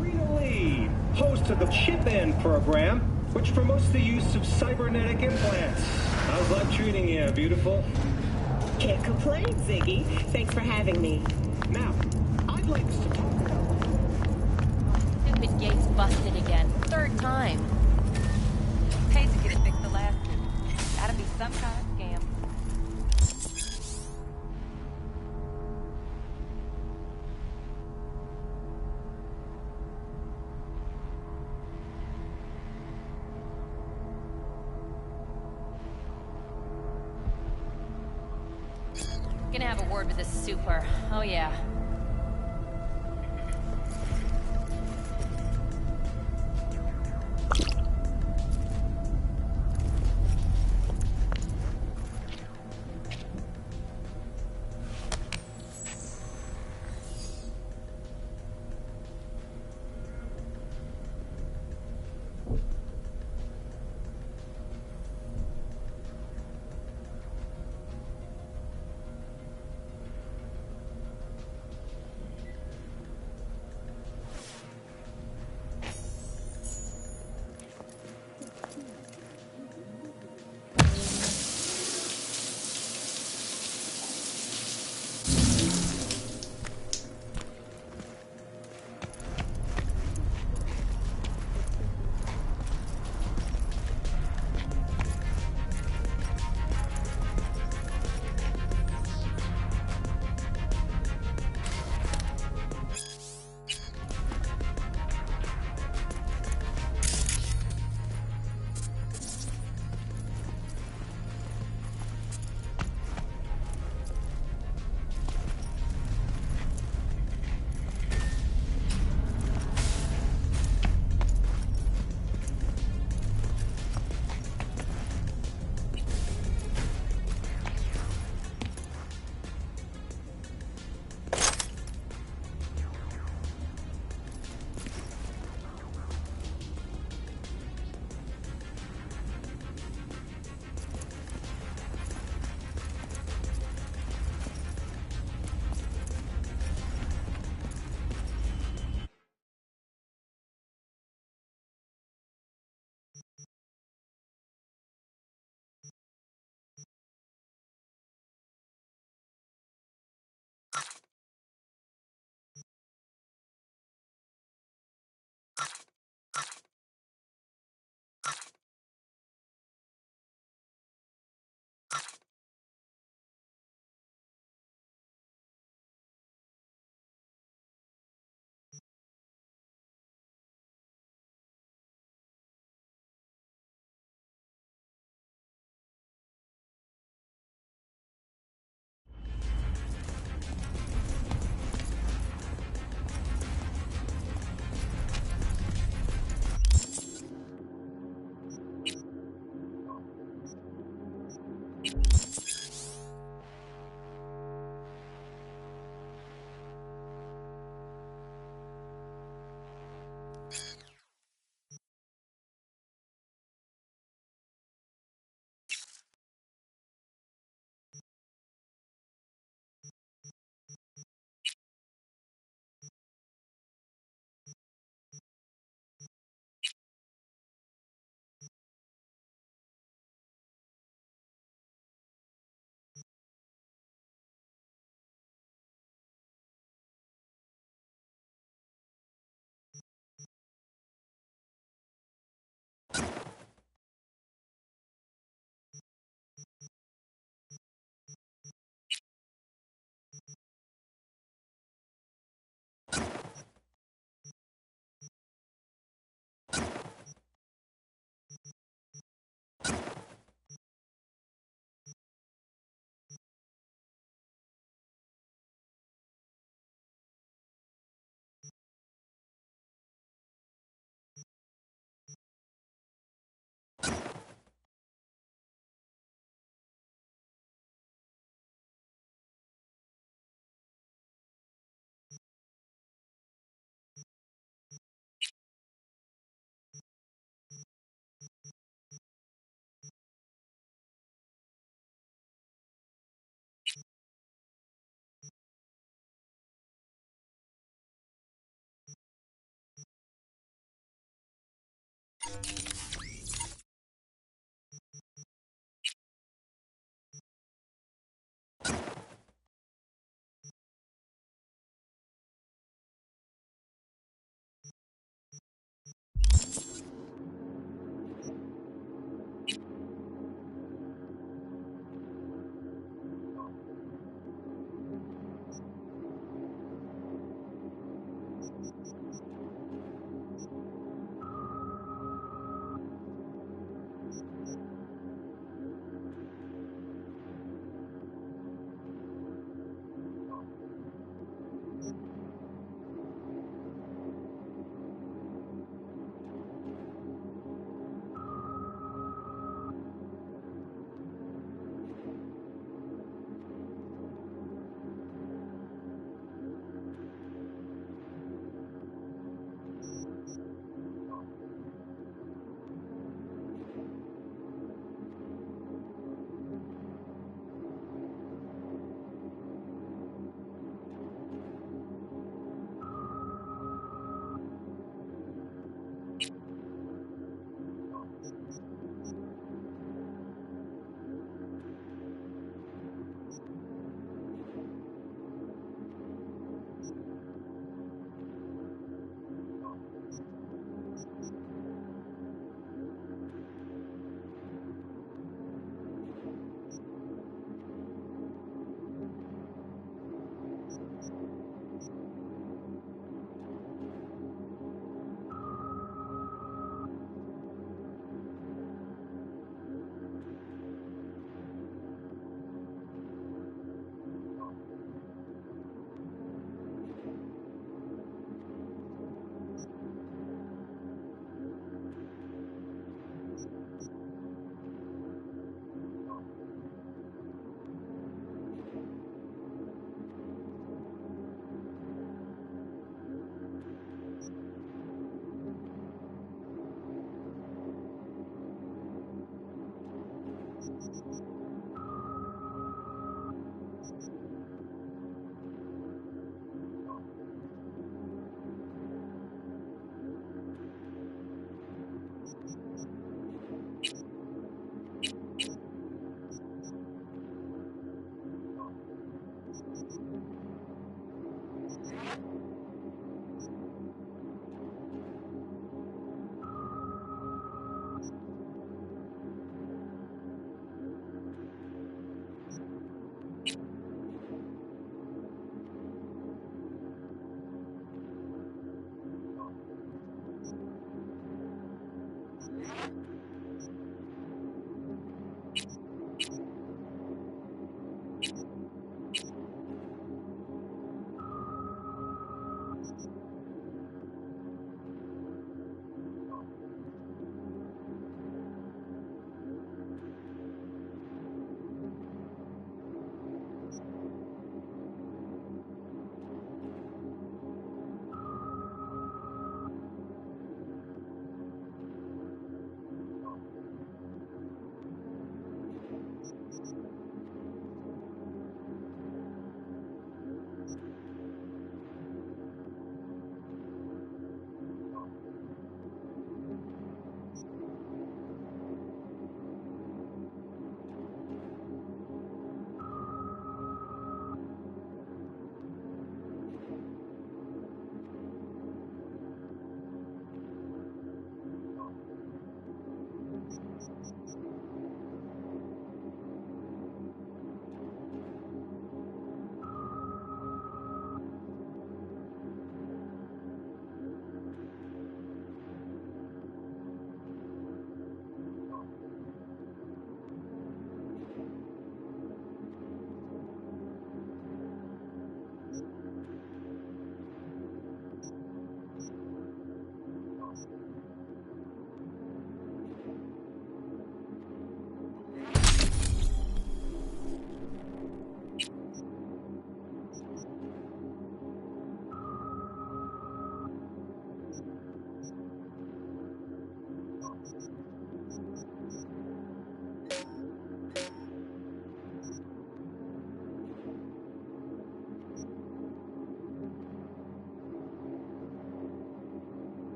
Rita Lee, host of the Chip In program, which promotes the use of cybernetic implants. How's life treating you, beautiful? Can't complain, Ziggy. Thanks for having me. Now, I'd like us to talk about... Stupid gate's busted again. Third time. Paid to get it fixed the last time. Gotta be some kind of scam. Gonna have a word with this super. Oh yeah.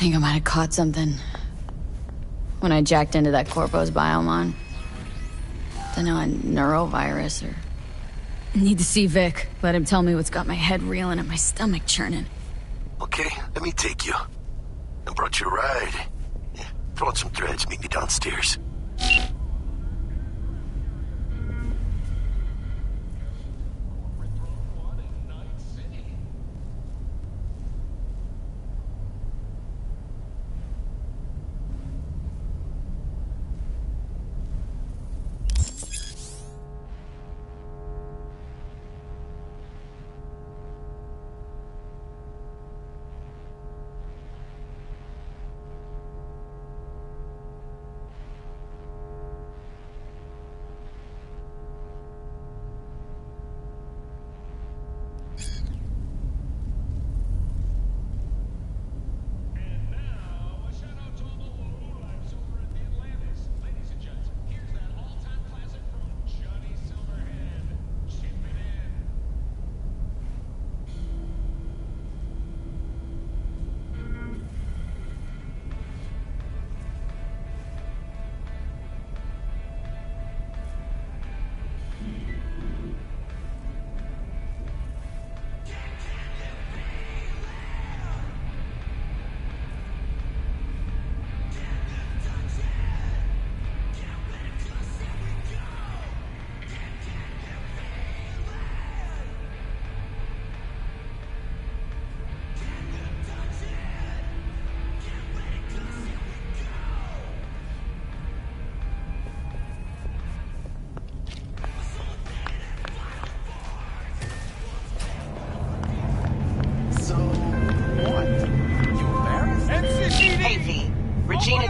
think I might have caught something when I jacked into that Corpo's biomon. Don't know, a neurovirus or... Need to see Vic. Let him tell me what's got my head reeling and my stomach churning. Okay, let me take you. I brought you a ride. Yeah, throw on some threads, meet me downstairs.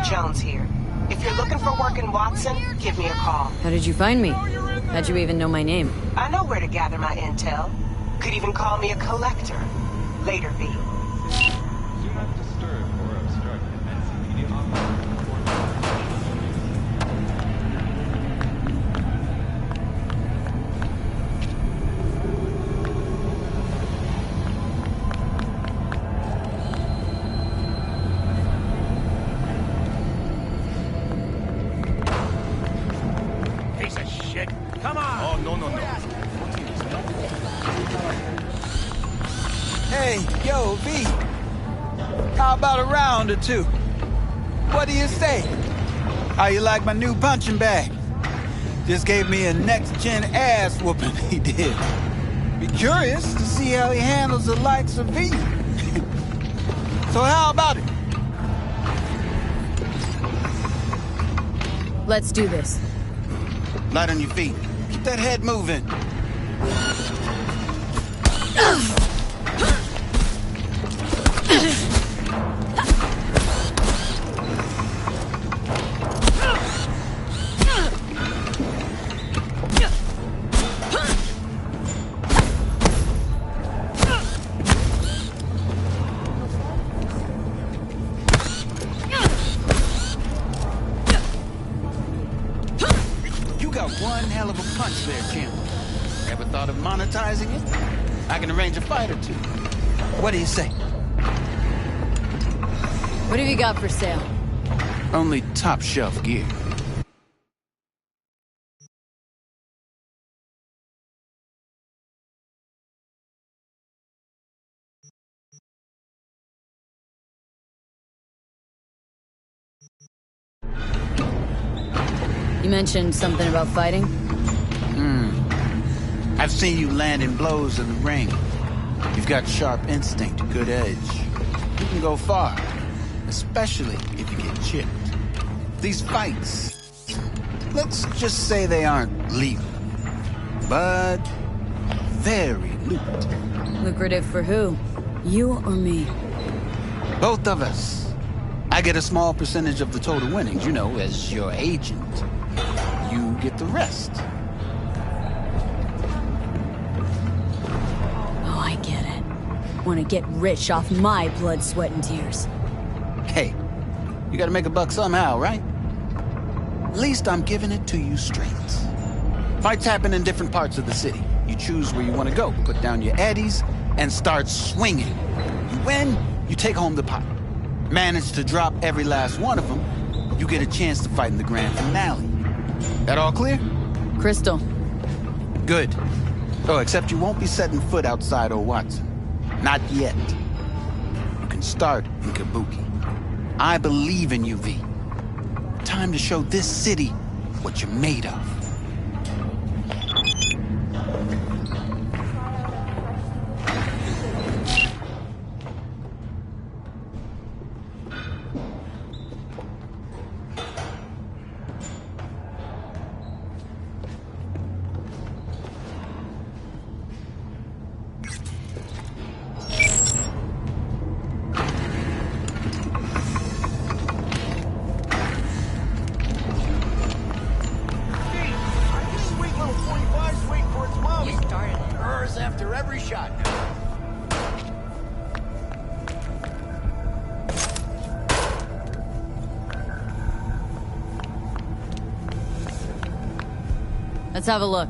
Jones here. If you're looking for work in Watson, give me a call. How did you find me? How'd you even know my name? I know where to gather my intel. Could even call me a collector. Later, V. Or two. What do you say? How you like my new punching bag? Just gave me a next-gen ass whooping, he did. Be curious to see how he handles the likes of V. So how about it? Let's do this. Light on your feet. Keep that head moving. I can arrange a fight or two. What do you say? What have you got for sale? Only top-shelf gear. You mentioned something about fighting? I've seen you landing blows in the ring. You've got sharp instinct, good edge. You can go far, especially if you get chipped. These fights, let's just say they aren't legal, but very lucrative. Lucrative for who? You or me? Both of us. I get a small percentage of the total winnings, you know, as your agent. You get the rest. Want to get rich off my blood, sweat, and tears. Hey, you gotta make a buck somehow, right? At least I'm giving it to you straight. Fights happen in different parts of the city. You choose where you want to go, put down your eddies, and start swinging. You win, you take home the pot. Manage to drop every last one of them, you get a chance to fight in the grand finale. That all clear? Crystal. Good. Oh, except you won't be setting foot outside of Watson. Not yet. You can start in Kabuki. I believe in you, V. Time to show this city what you're made of. Let's have a look.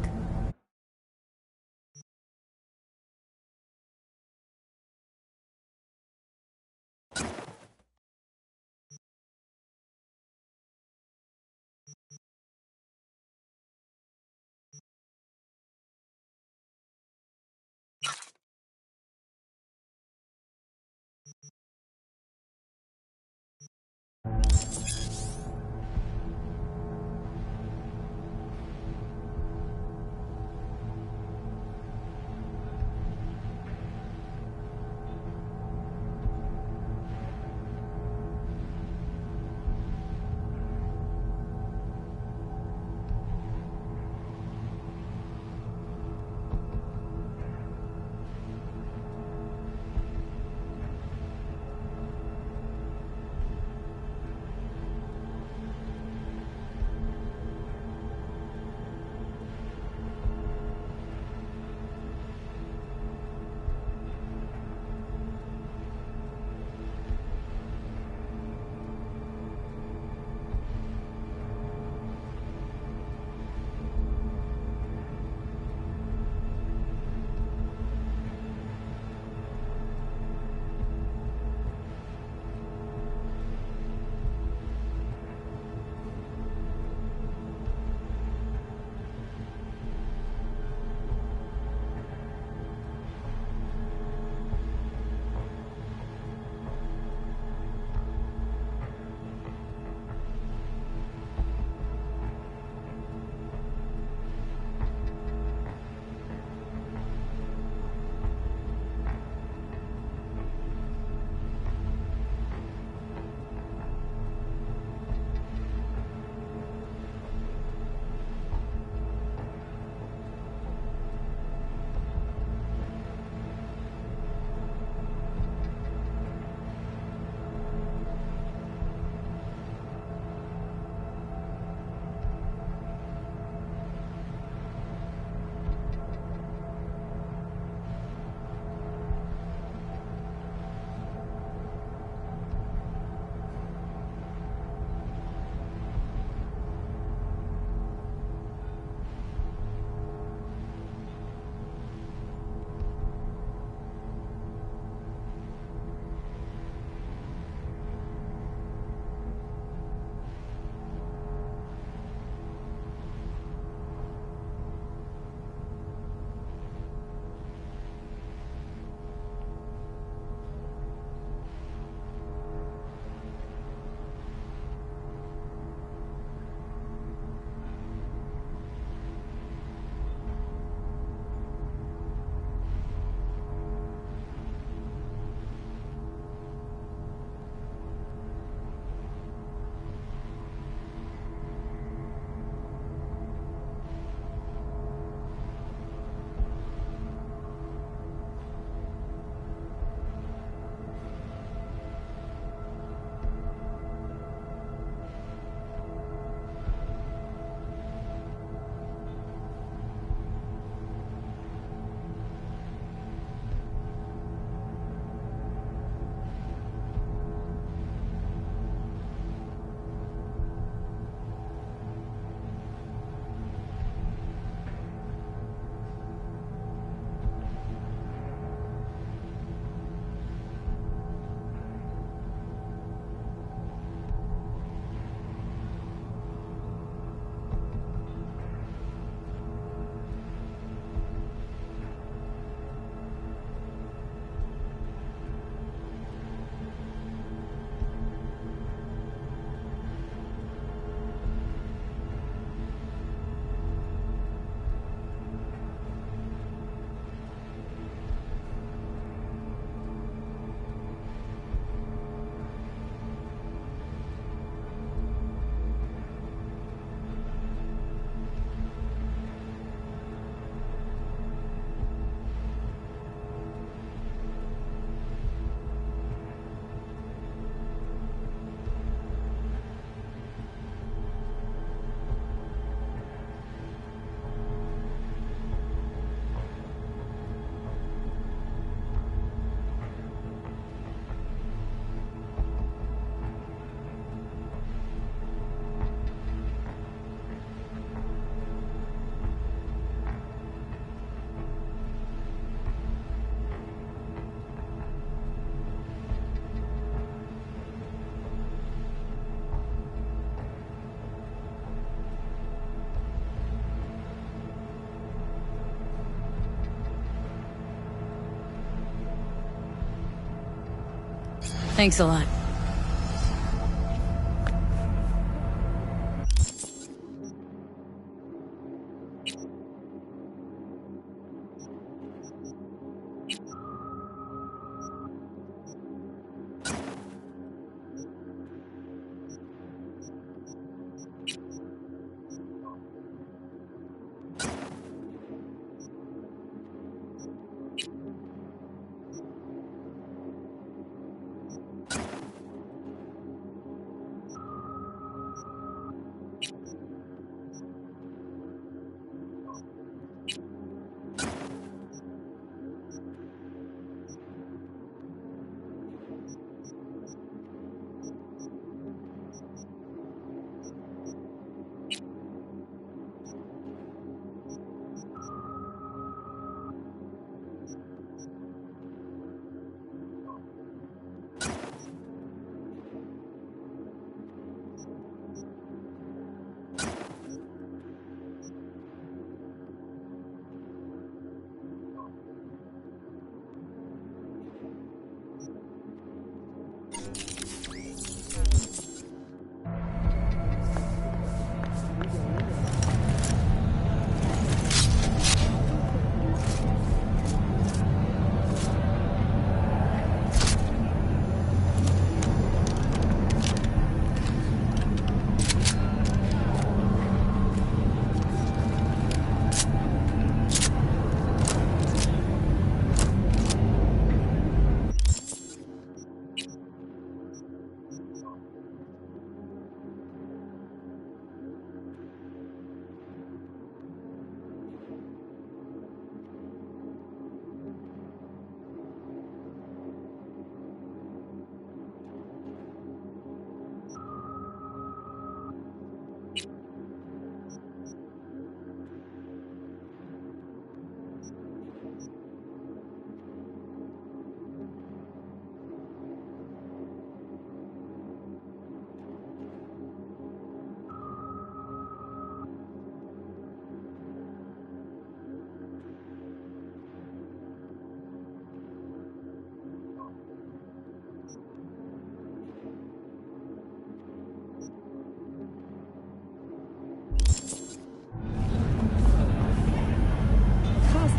Thanks a lot.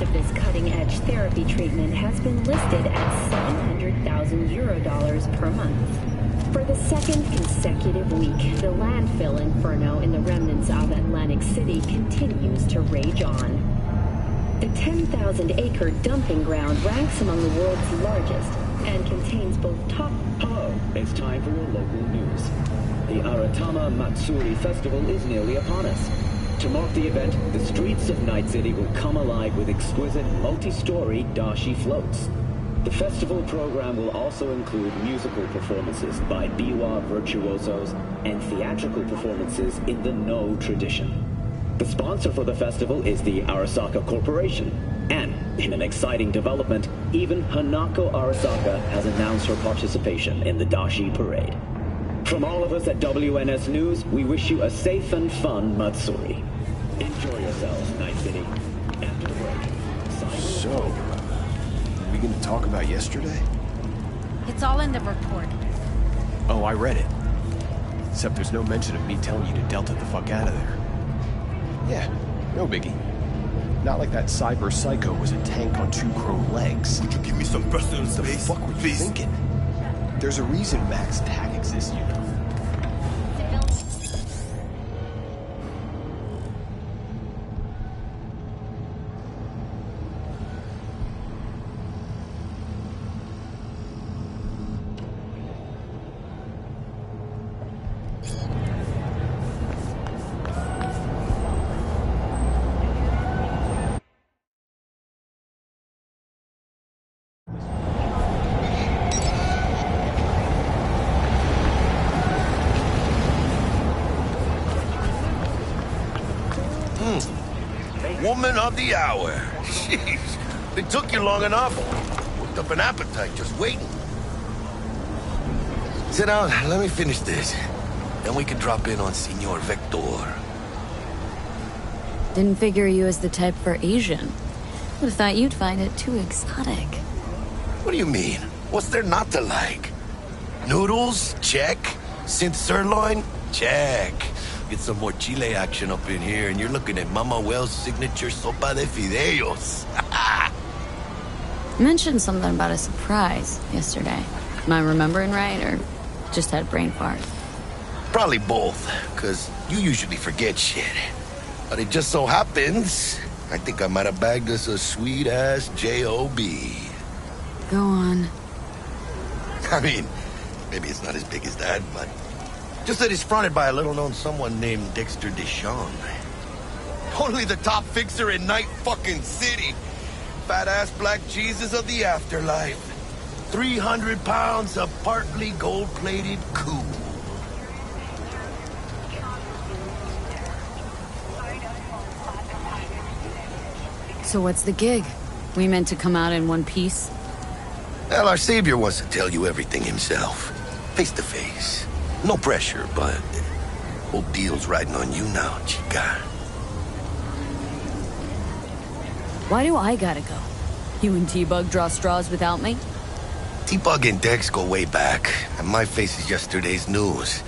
Of this cutting-edge therapy treatment has been listed at $700,000 per month. For the second consecutive week, the landfill inferno in the remnants of Atlantic City continues to rage on. The 10,000-acre dumping ground ranks among the world's largest and contains both top... Hello, it's time for your local news. The Aratama Matsuri Festival is nearly upon us. To mark the event, the streets of Night City will come alive with exquisite multi-story dashi floats. The festival program will also include musical performances by biwa virtuosos and theatrical performances in the No tradition. The sponsor for the festival is the Arasaka Corporation, and in an exciting development, even Hanako Arasaka has announced her participation in the dashi parade. From all of us at WNS News, we wish you a safe and fun Matsuri. Enjoy yourselves, Night City. After the break. So, are we gonna talk about yesterday? It's all in the report. Oh, I read it. Except there's no mention of me telling you to Delta the fuck out of there. Yeah, no biggie. Not like that cyber psycho was a tank on two chrome legs. Would you give me some personal space? space? What the fuck were you thinking? There's a reason Max Tack exists, you know. Woman of the hour. Jeez, it took you long enough. Worked up an appetite just waiting. Sit down, let me finish this. Then we can drop in on Senor Vector. Didn't figure you as the type for Asian. Would have thought you'd find it too exotic. What do you mean? What's there not to like? Noodles? Check. Synth sirloin? Check. Get some more chile action up in here, and you're looking at Mama Wells' signature sopa de fideos. You mentioned something about a surprise yesterday. Am I remembering right, or just had a brain fart? Probably both, because you usually forget shit. But it just so happens, I think I might have bagged us a sweet-ass J.O.B. Go on. I mean, maybe it's not as big as that, but just that it's fronted by a little-known someone named Dexter Deshawn. Only the top fixer in Night fucking City. Fat-ass black Jesus of the afterlife. 300 pounds of partly gold-plated cool. So what's the gig? We meant to come out in one piece? Well, our savior wants to tell you everything himself. Face to face. No pressure, but whole deal's riding on you now, chica. Why do I gotta go? You and T-Bug draw straws without me? T-Bug and Dex go way back, and my face is yesterday's news.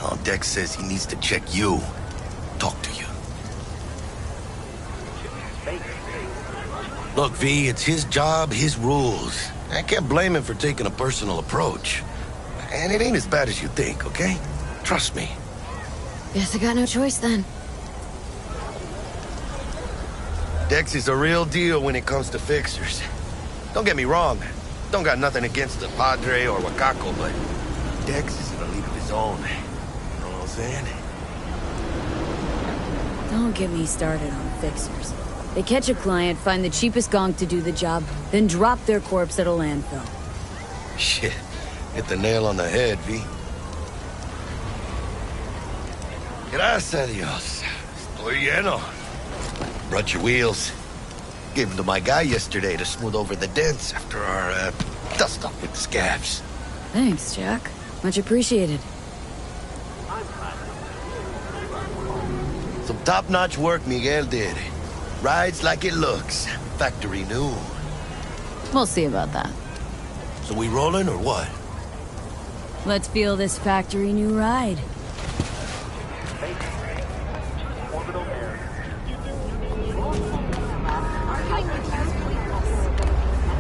Oh, Dex says he needs to check you. Talk to you. Look, V, it's his job, his rules. I can't blame him for taking a personal approach. And it ain't as bad as you think, okay? Trust me. Guess I got no choice then. Dex is a real deal when it comes to fixers. Don't get me wrong. Don't got nothing against the Padre or Wakako, but Dex is in a league of his own. You know what I'm saying? Don't get me started on fixers. They catch a client, find the cheapest gonk to do the job, then drop their corpse at a landfill. Shit. Hit the nail on the head, V. Gracias a Dios. Estoy lleno. Brought your wheels. Gave them to my guy yesterday to smooth over the dents after our, dust-up with the scabs. Thanks, Jack. Much appreciated. Some top-notch work Miguel did. Rides like it looks. Factory new. We'll see about that. So we rolling or what? Let's feel this factory new ride.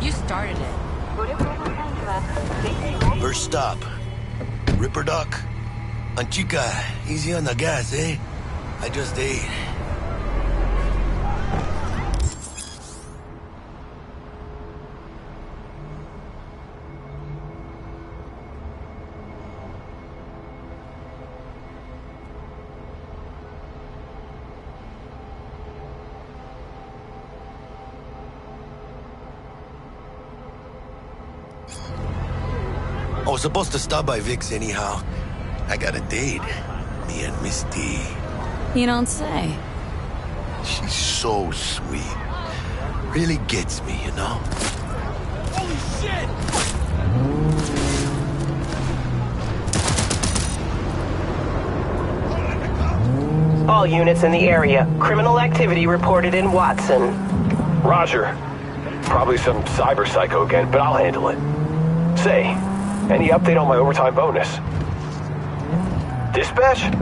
You started it. First stop. Ripper Duck. And chica, easy on the gas, eh? I just ate. I was supposed to stop by Vic's anyhow. I got a date. Me and Miss D. You don't say. She's so sweet. Really gets me, you know? Holy shit! All units in the area. Criminal activity reported in Watson. Roger. Probably some cyber psycho again, but I'll handle it. Say, any update on my overtime bonus? Dispatch?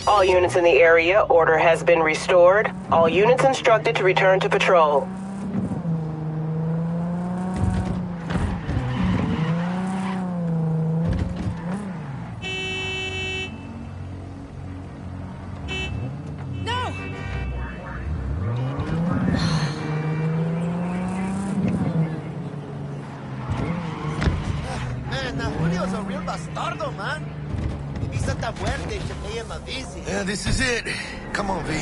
All units in the area, order has been restored. All units instructed to return to patrol. Yeah, this is it. Come on, V.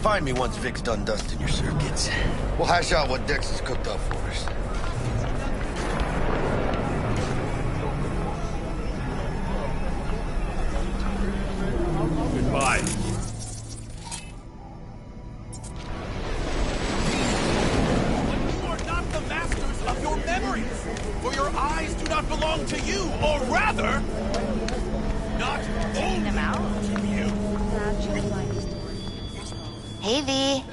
Find me once Vic's done dusting your circuits. We'll hash out what Dex has cooked up for us. Goodbye. You are not the masters of your memories, for your eyes do not belong to you, or rather, not own them out to you. Hey, V.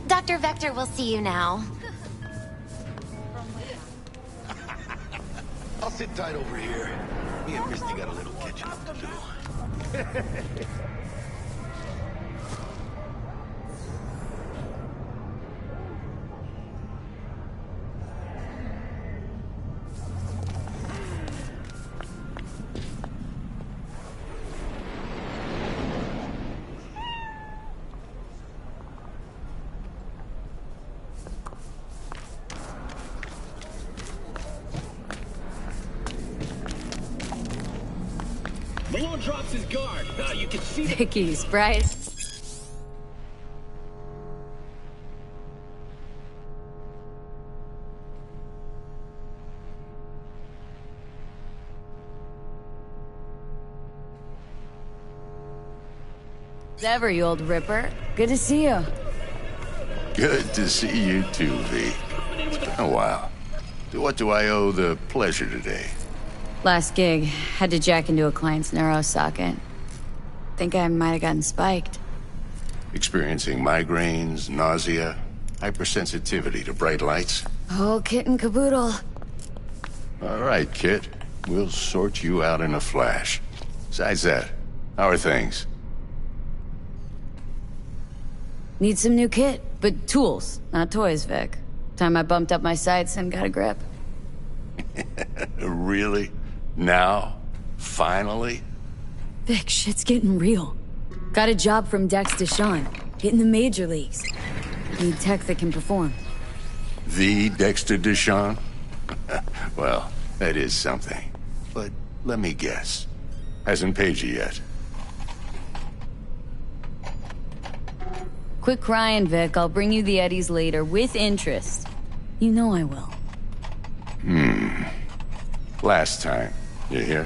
Dr. Vector will see you now. I'll sit tight over here. Me and Misty got a little catching up to do. Malone drops his guard. You can see the... Vicky's, right? Ever, you old ripper. Good to see you. Good to see you too, V. It's been a while. To what do I owe the pleasure today? Last gig, had to jack into a client's neuro socket. Think I might have gotten spiked. Experiencing migraines, nausea, hypersensitivity to bright lights? Whole kit and caboodle. All right, Kit. We'll sort you out in a flash. Besides that, how are things? Need some new kit, but tools, not toys, Vic. Time I bumped up my sights and got a grip. Really? Now? Finally? Vic, shit's getting real. Got a job from Dex Deshawn, hitting the major leagues. Need tech that can perform. The Dexter Deshawn? Well, that is something. But let me guess. Hasn't paid you yet. Quit crying, Vic. I'll bring you the eddies later, with interest. You know I will. Last time. You hear?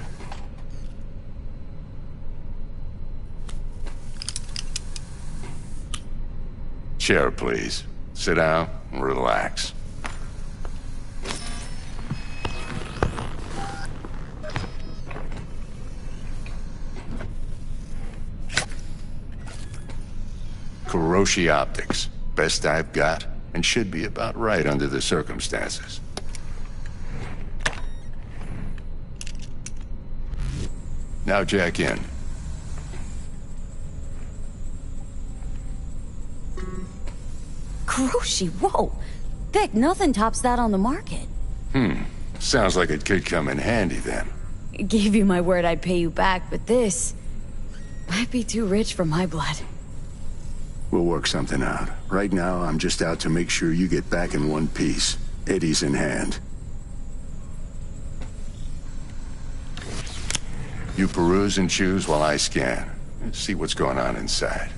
Chair, please. Sit down and relax. Kuroshi Optics. Best I've got, and should be about right under the circumstances. Now jack in. Kuroshi, whoa! Vic, nothing tops that on the market. Sounds like it could come in handy then. Gave you my word I'd pay you back, but this might be too rich for my blood. We'll work something out. Right now, I'm just out to make sure you get back in one piece. Eddie's in hand. You peruse and choose while I scan. See what's going on inside.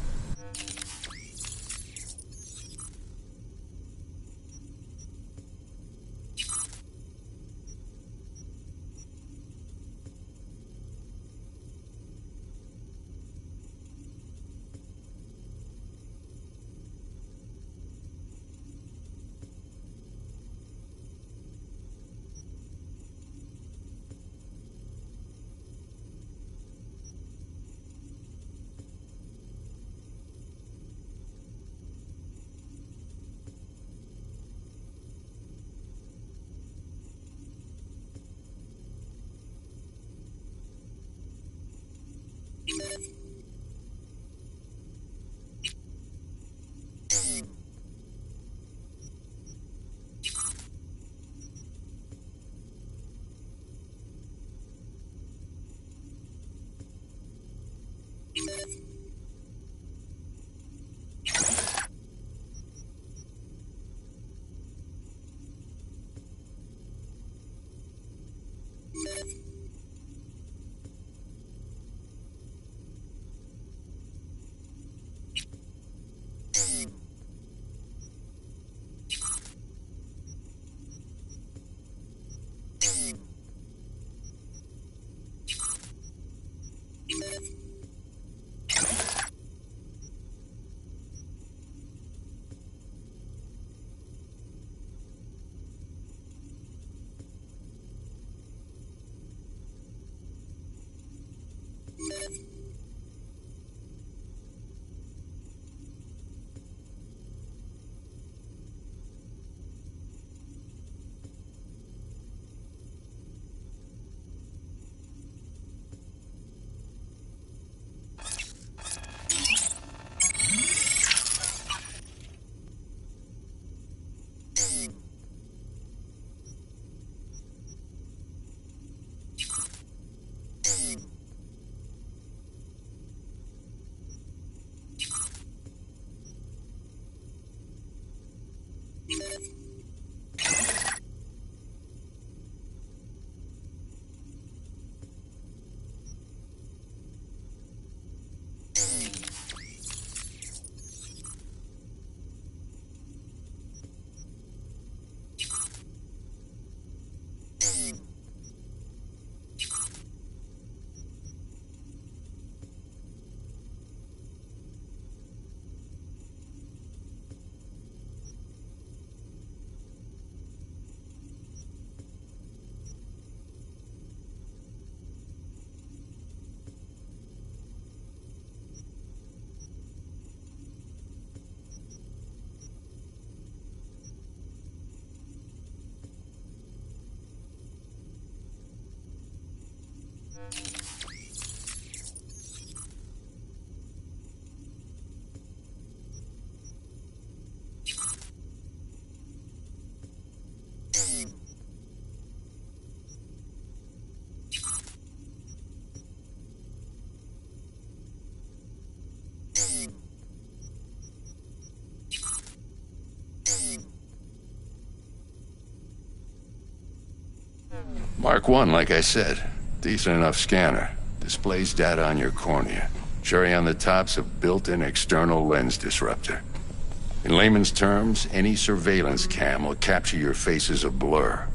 Mark 1, like I said. Decent enough scanner. Displays data on your cornea. Cherry on the top's a built-in external lens disruptor. In layman's terms, any surveillance cam will capture your face as a blur.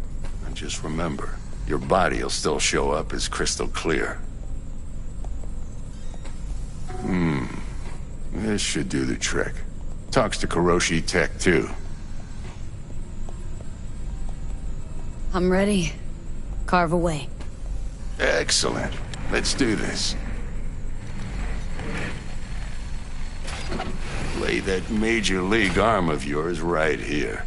And just remember, your body will still show up as crystal clear. This should do the trick. Talks to Kuroshi Tech, too. I'm ready. Carve away. Excellent. Let's do this. Lay that major league arm of yours right here.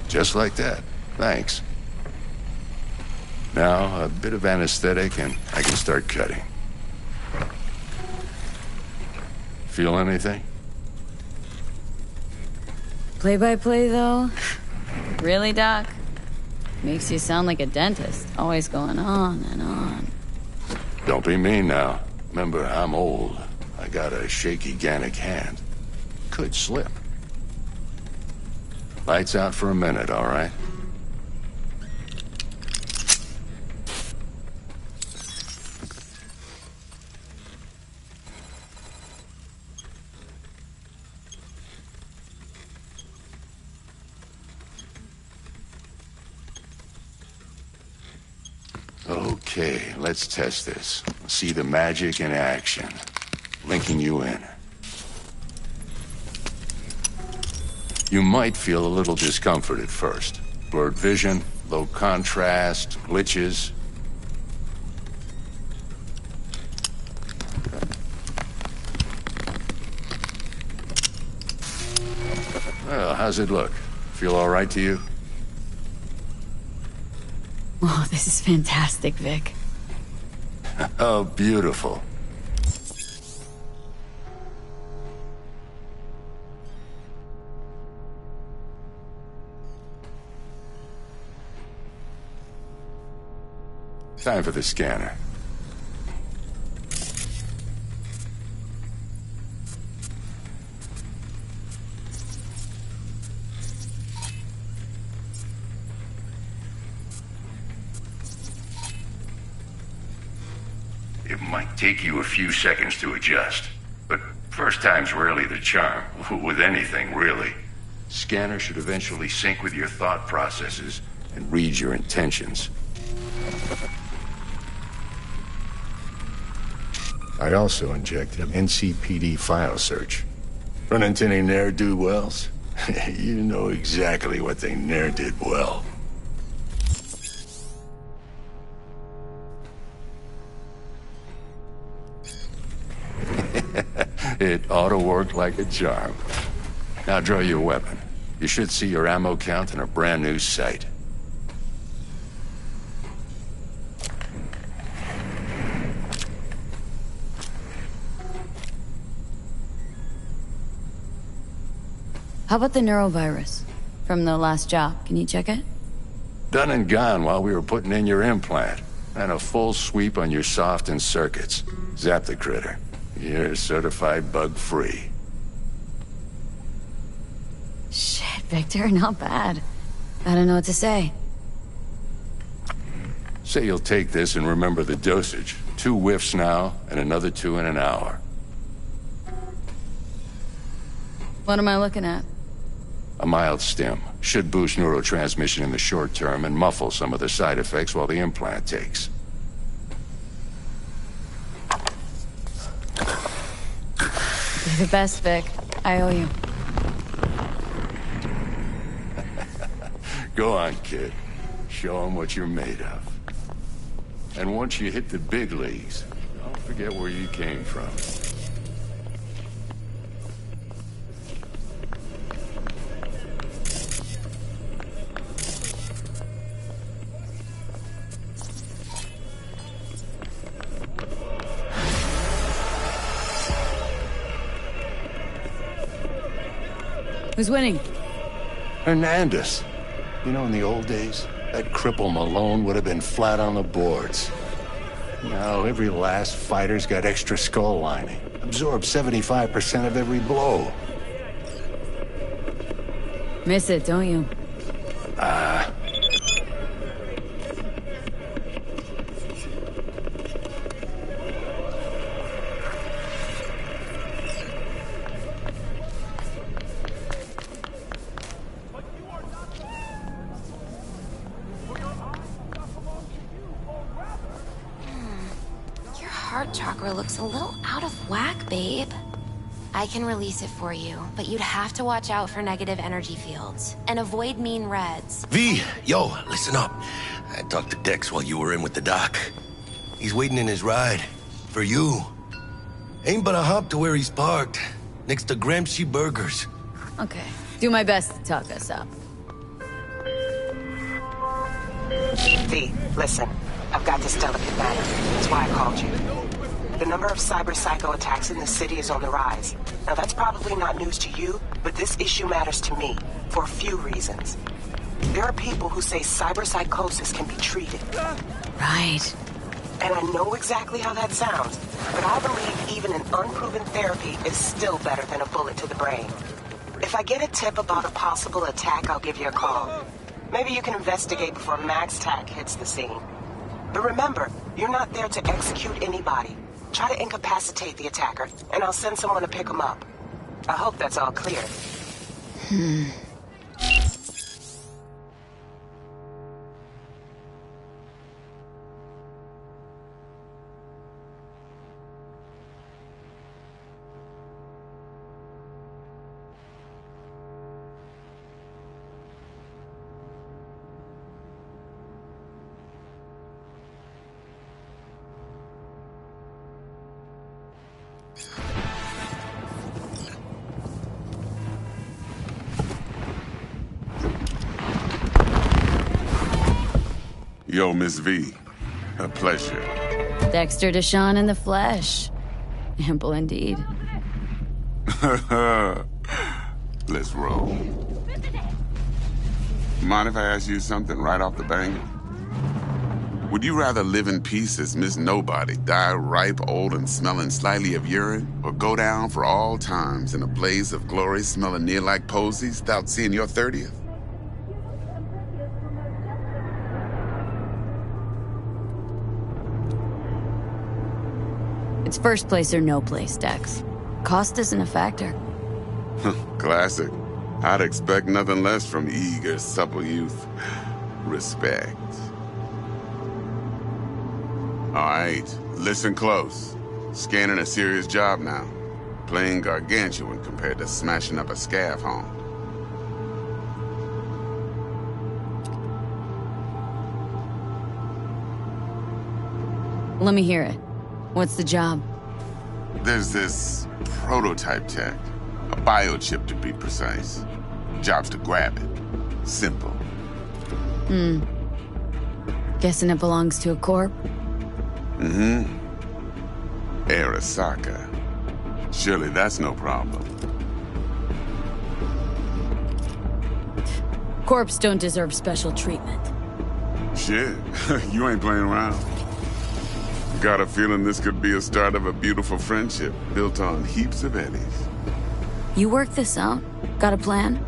Just like that. Thanks. Now, a bit of anesthetic and I can start cutting. Feel anything? Play-by-play, though? Really, Doc? Makes you sound like a dentist. Always going on and on. Don't be mean now. Remember, I'm old. I got a shaky Gannic hand. Could slip. Lights out for a minute, all right? Okay, let's test this. See the magic in action. Linking you in. You might feel a little discomfort at first. Blurred vision, low contrast, glitches. Well, how's it look? Feel all right to you? Oh, this is fantastic, Vic. Oh, beautiful. Time for the scanner. It might take you a few seconds to adjust, but first time's rarely the charm, with anything, really. Scanner should eventually sync with your thought processes and read your intentions. I also injected an NCPD file search. Run into any ne'er-do-wells? You know exactly what they ne'er did well. It ought to work like a charm. Now draw your weapon. You should see your ammo count in a brand new sight. How about the neurovirus? From the last job, can you check it? Done and gone while we were putting in your implant. And a full sweep on your soft and circuits. Zap the critter. You're certified bug-free. Shit, Victor, not bad. I don't know what to say. Say you'll take this and remember the dosage. 2 whiffs now, and another 2 in an hour. What am I looking at? A mild stim. Should boost neurotransmission in the short term and muffle some of the side effects while the implant takes. You're the best, Vic. I owe you. Go on, kid. Show them what you're made of. And once you hit the big leagues, don't forget where you came from. Who's winning? Hernandez. You know, in the old days, that cripple Malone would have been flat on the boards. Now, every last fighter's got extra skull lining. Absorbs 75% of every blow. Miss it, don't you? heart chakra looks a little out of whack, babe. I can release it for you, but you'd have to watch out for negative energy fields and avoid mean reds. V, yo, listen up. I talked to Dex while you were in with the doc. He's waiting in his ride. For you. Ain't but a hop to where he's parked. Next to Gramsci Burgers. Okay. Do my best to talk us up. V, listen. I've got this delicate matter. That's why I called you. The number of cyber psycho attacks in the city is on the rise. Now that's probably not news to you, but this issue matters to me for a few reasons. There are people who say cyber psychosis can be treated. Right. And I know exactly how that sounds, but I believe even an unproven therapy is still better than a bullet to the brain. If I get a tip about a possible attack, I'll give you a call. Maybe you can investigate before Max Tack hits the scene. But remember, you're not there to execute anybody. Try to incapacitate the attacker, and I'll send someone to pick him up. I hope that's all clear. Yo, Miss V. A pleasure. Dexter Deshawn in the flesh. Ample indeed. Let's roll. Mind if I ask you something right off the bang? Would you rather live in peace as Miss Nobody, die ripe, old, and smelling slightly of urine, or go down for all times in a blaze of glory smelling near like posies without seeing your 30th? It's first place or no place, Dex. Cost isn't a factor. Classic. I'd expect nothing less from eager, supple youth. Respect. All right, listen close. Scanning a serious job now. Playing gargantuan compared to smashing up a scav home. Let me hear it. What's the job? There's this prototype tech. A biochip, to be precise. Job's to grab it. Simple. Guessing it belongs to a corp? Arasaka. Surely that's no problem. Corps don't deserve special treatment. Shit, you ain't playing around. Got a feeling this could be a start of a beautiful friendship built on heaps of eddies. You work this out? Got a plan?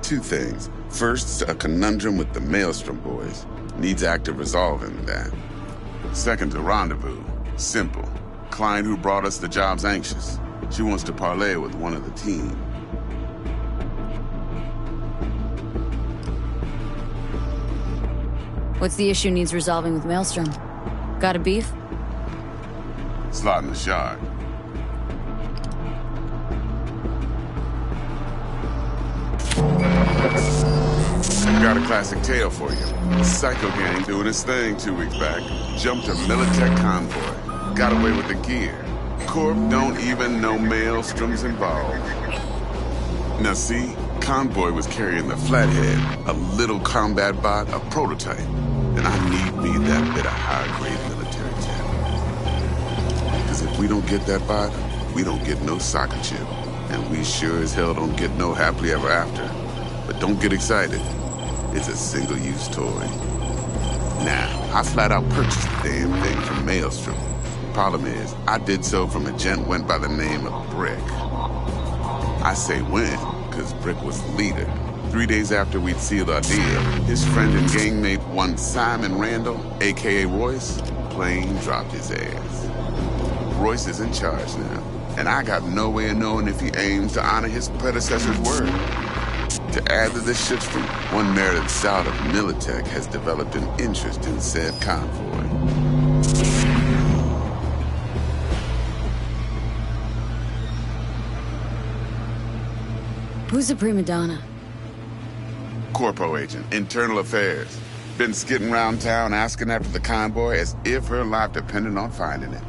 Two things. First, a conundrum with the Maelstrom boys. Needs active resolving that. Second, a rendezvous. Simple. Client who brought us the job's anxious. She wants to parlay with one of the team. What's the issue needs resolving with Maelstrom? Got a beef? Slot in the shard. Got a classic tale for you. Psycho gang doing its thing 2 weeks back. Jumped a Militech convoy. Got away with the gear. Corp don't even know Maelstrom's involved. Now see, convoy was carrying the Flathead, a little combat bot, a prototype. And I need me that bit of high-grade military tech. Because if we don't get that bot, we don't get no soccer chip. And we sure as hell don't get no happily ever after. But don't get excited. It's a single-use toy. Now, I flat out purchased the damn thing from Maelstrom. Problem is, I did so from a gent went by the name of Brick. I say when, because Brick was the leader. 3 days after we'd sealed our deal, his friend and gangmate, one Simon Randall, a.k.a. Royce, plain dropped his ass. Royce is in charge now, and I got no way of knowing if he aims to honor his predecessor's word. To add to this shitstorm, one merited scout of Militech has developed an interest in said convoy. Who's the prima donna? Corpo agent, internal affairs. Been skidding around town asking after the convoy as if her life depended on finding it.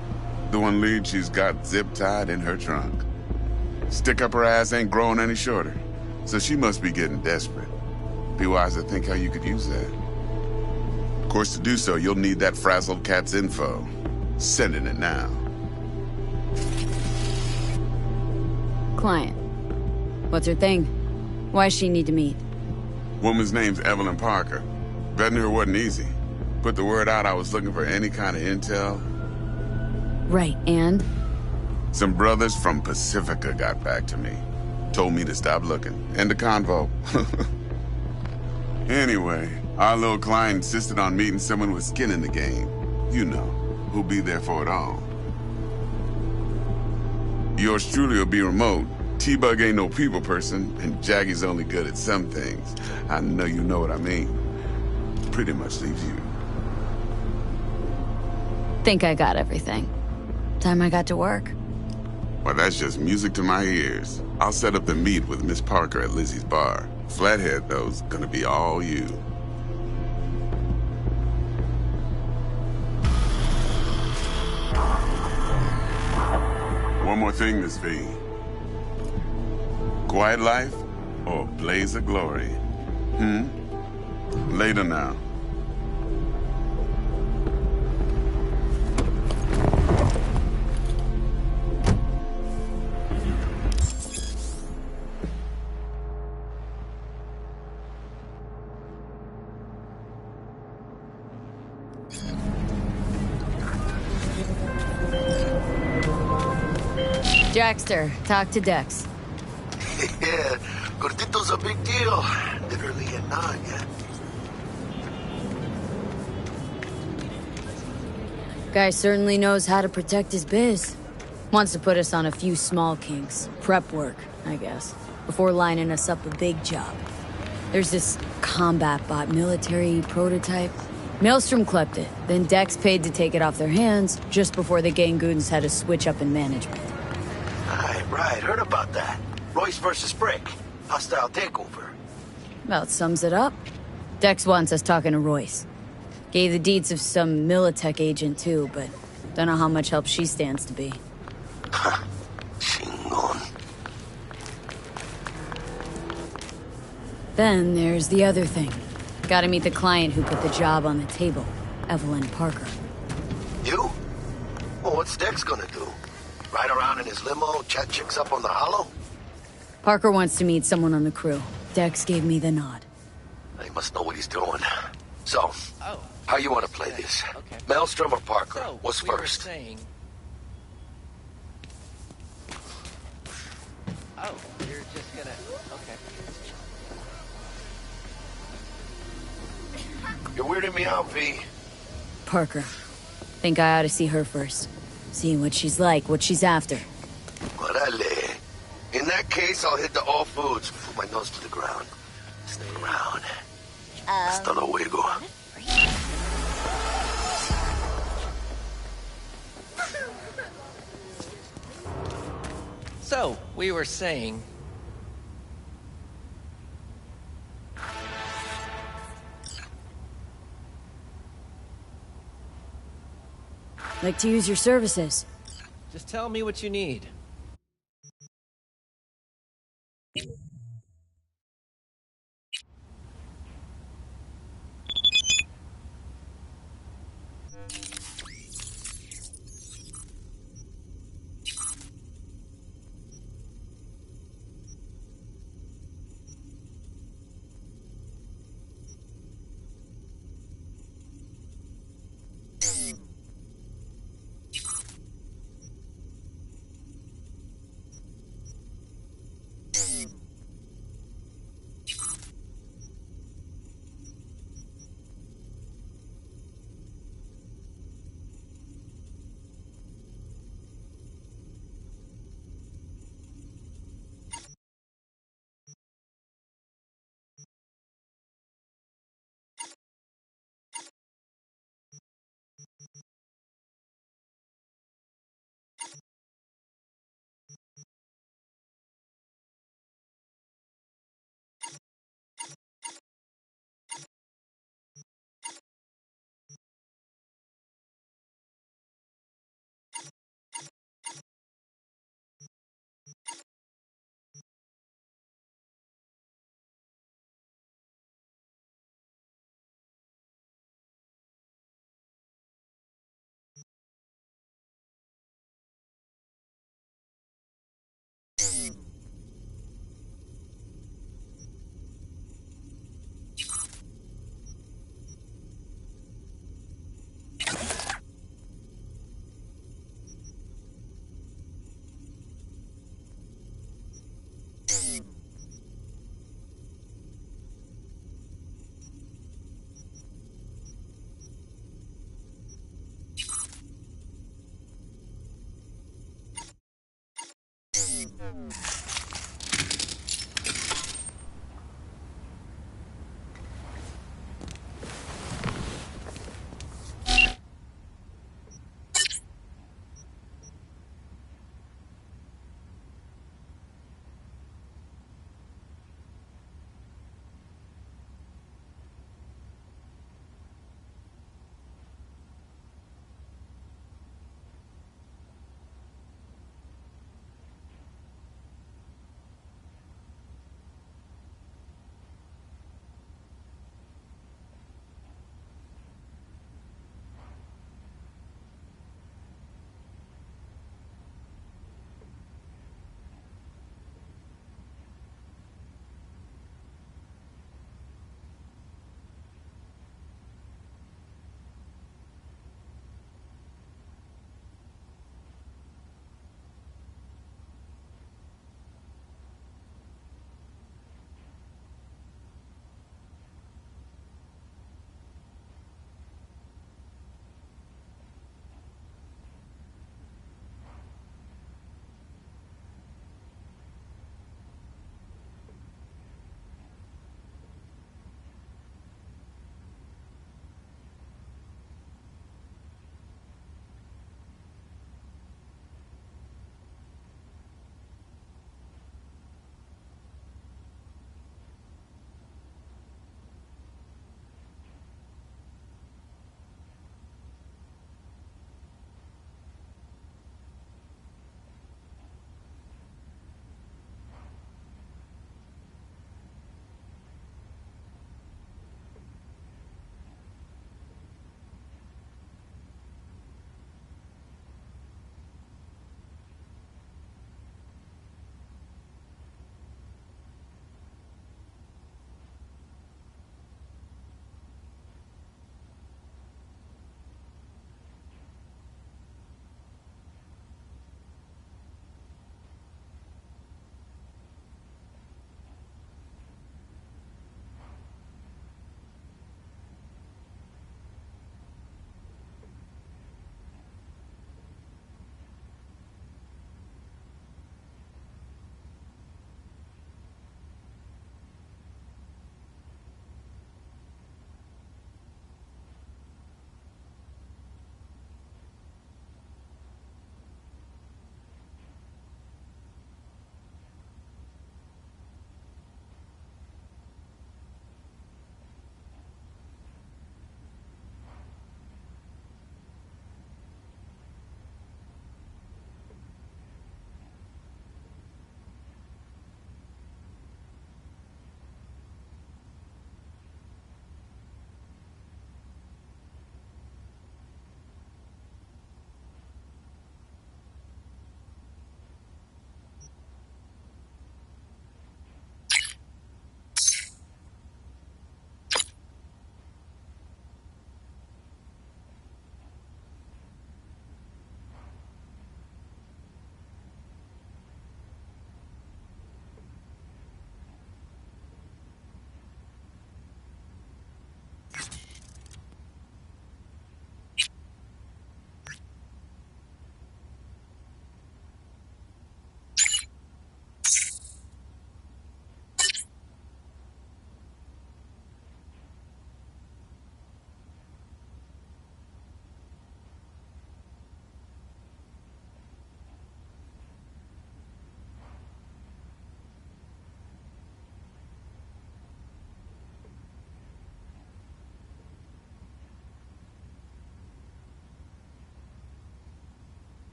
The one lead she's got zip-tied in her trunk. Stick up her ass ain't growing any shorter, so she must be getting desperate. Be wise to think how you could use that. Of course, to do so, you'll need that frazzled cat's info. Sending it now. Client. What's her thing? Why does she need to meet? Woman's name's Evelyn Parker. Vetting her wasn't easy. Put the word out I was looking for any kind of intel. Right, and? Some brothers from Pacifica got back to me. Told me to stop looking. End the convo. Anyway, our little client insisted on meeting someone with skin in the game. You know, who'll be there for it all. Yours truly will be remote. T-Bug ain't no people person, and Jaggie's only good at some things. I know you know what I mean. Pretty much leaves you. Think I got everything. Time I got to work. Well, that's just music to my ears. I'll set up the meet with Miss Parker at Lizzie's bar. Flathead, though's gonna be all you. One more thing, Miss V. Quiet life or blaze of glory? Later now. Jackster, talk to Dex. Yeah, Gordito's a big deal. Literally and not, yeah. Guy certainly knows how to protect his biz. Wants to put us on a few small kinks. Prep work, I guess. Before lining us up a big job. There's this combat bot military prototype. Maelstrom clept it, then Dex paid to take it off their hands just before the Gangoons had a switch up in management. Right, heard about that. Royce versus Brick. Hostile takeover. About sums it up. Dex wants us talking to Royce. Gave the deeds of some Militech agent too, but don't know how much help she stands to be. Chingon. Then there's the other thing. Gotta meet the client who put the job on the table, Evelyn Parker. You? Well, what's Dex gonna do? Ride around in his limo, chat chicks up on the hollow? Parker wants to meet someone on the crew. Dex gave me the nod. He must know what he's doing. So, how you want to play this? Maelstrom or Parker? What's first? Oh, you're just gonna... Okay. You're weirding me out, V. Parker. Think I ought to see her first. See what she's like, what she's after. Orale. In that case, I'll hit the all foods. Put my nose to the ground. Stick around. Hasta luego. So, we were saying... Like to use your services. Just tell me what you need.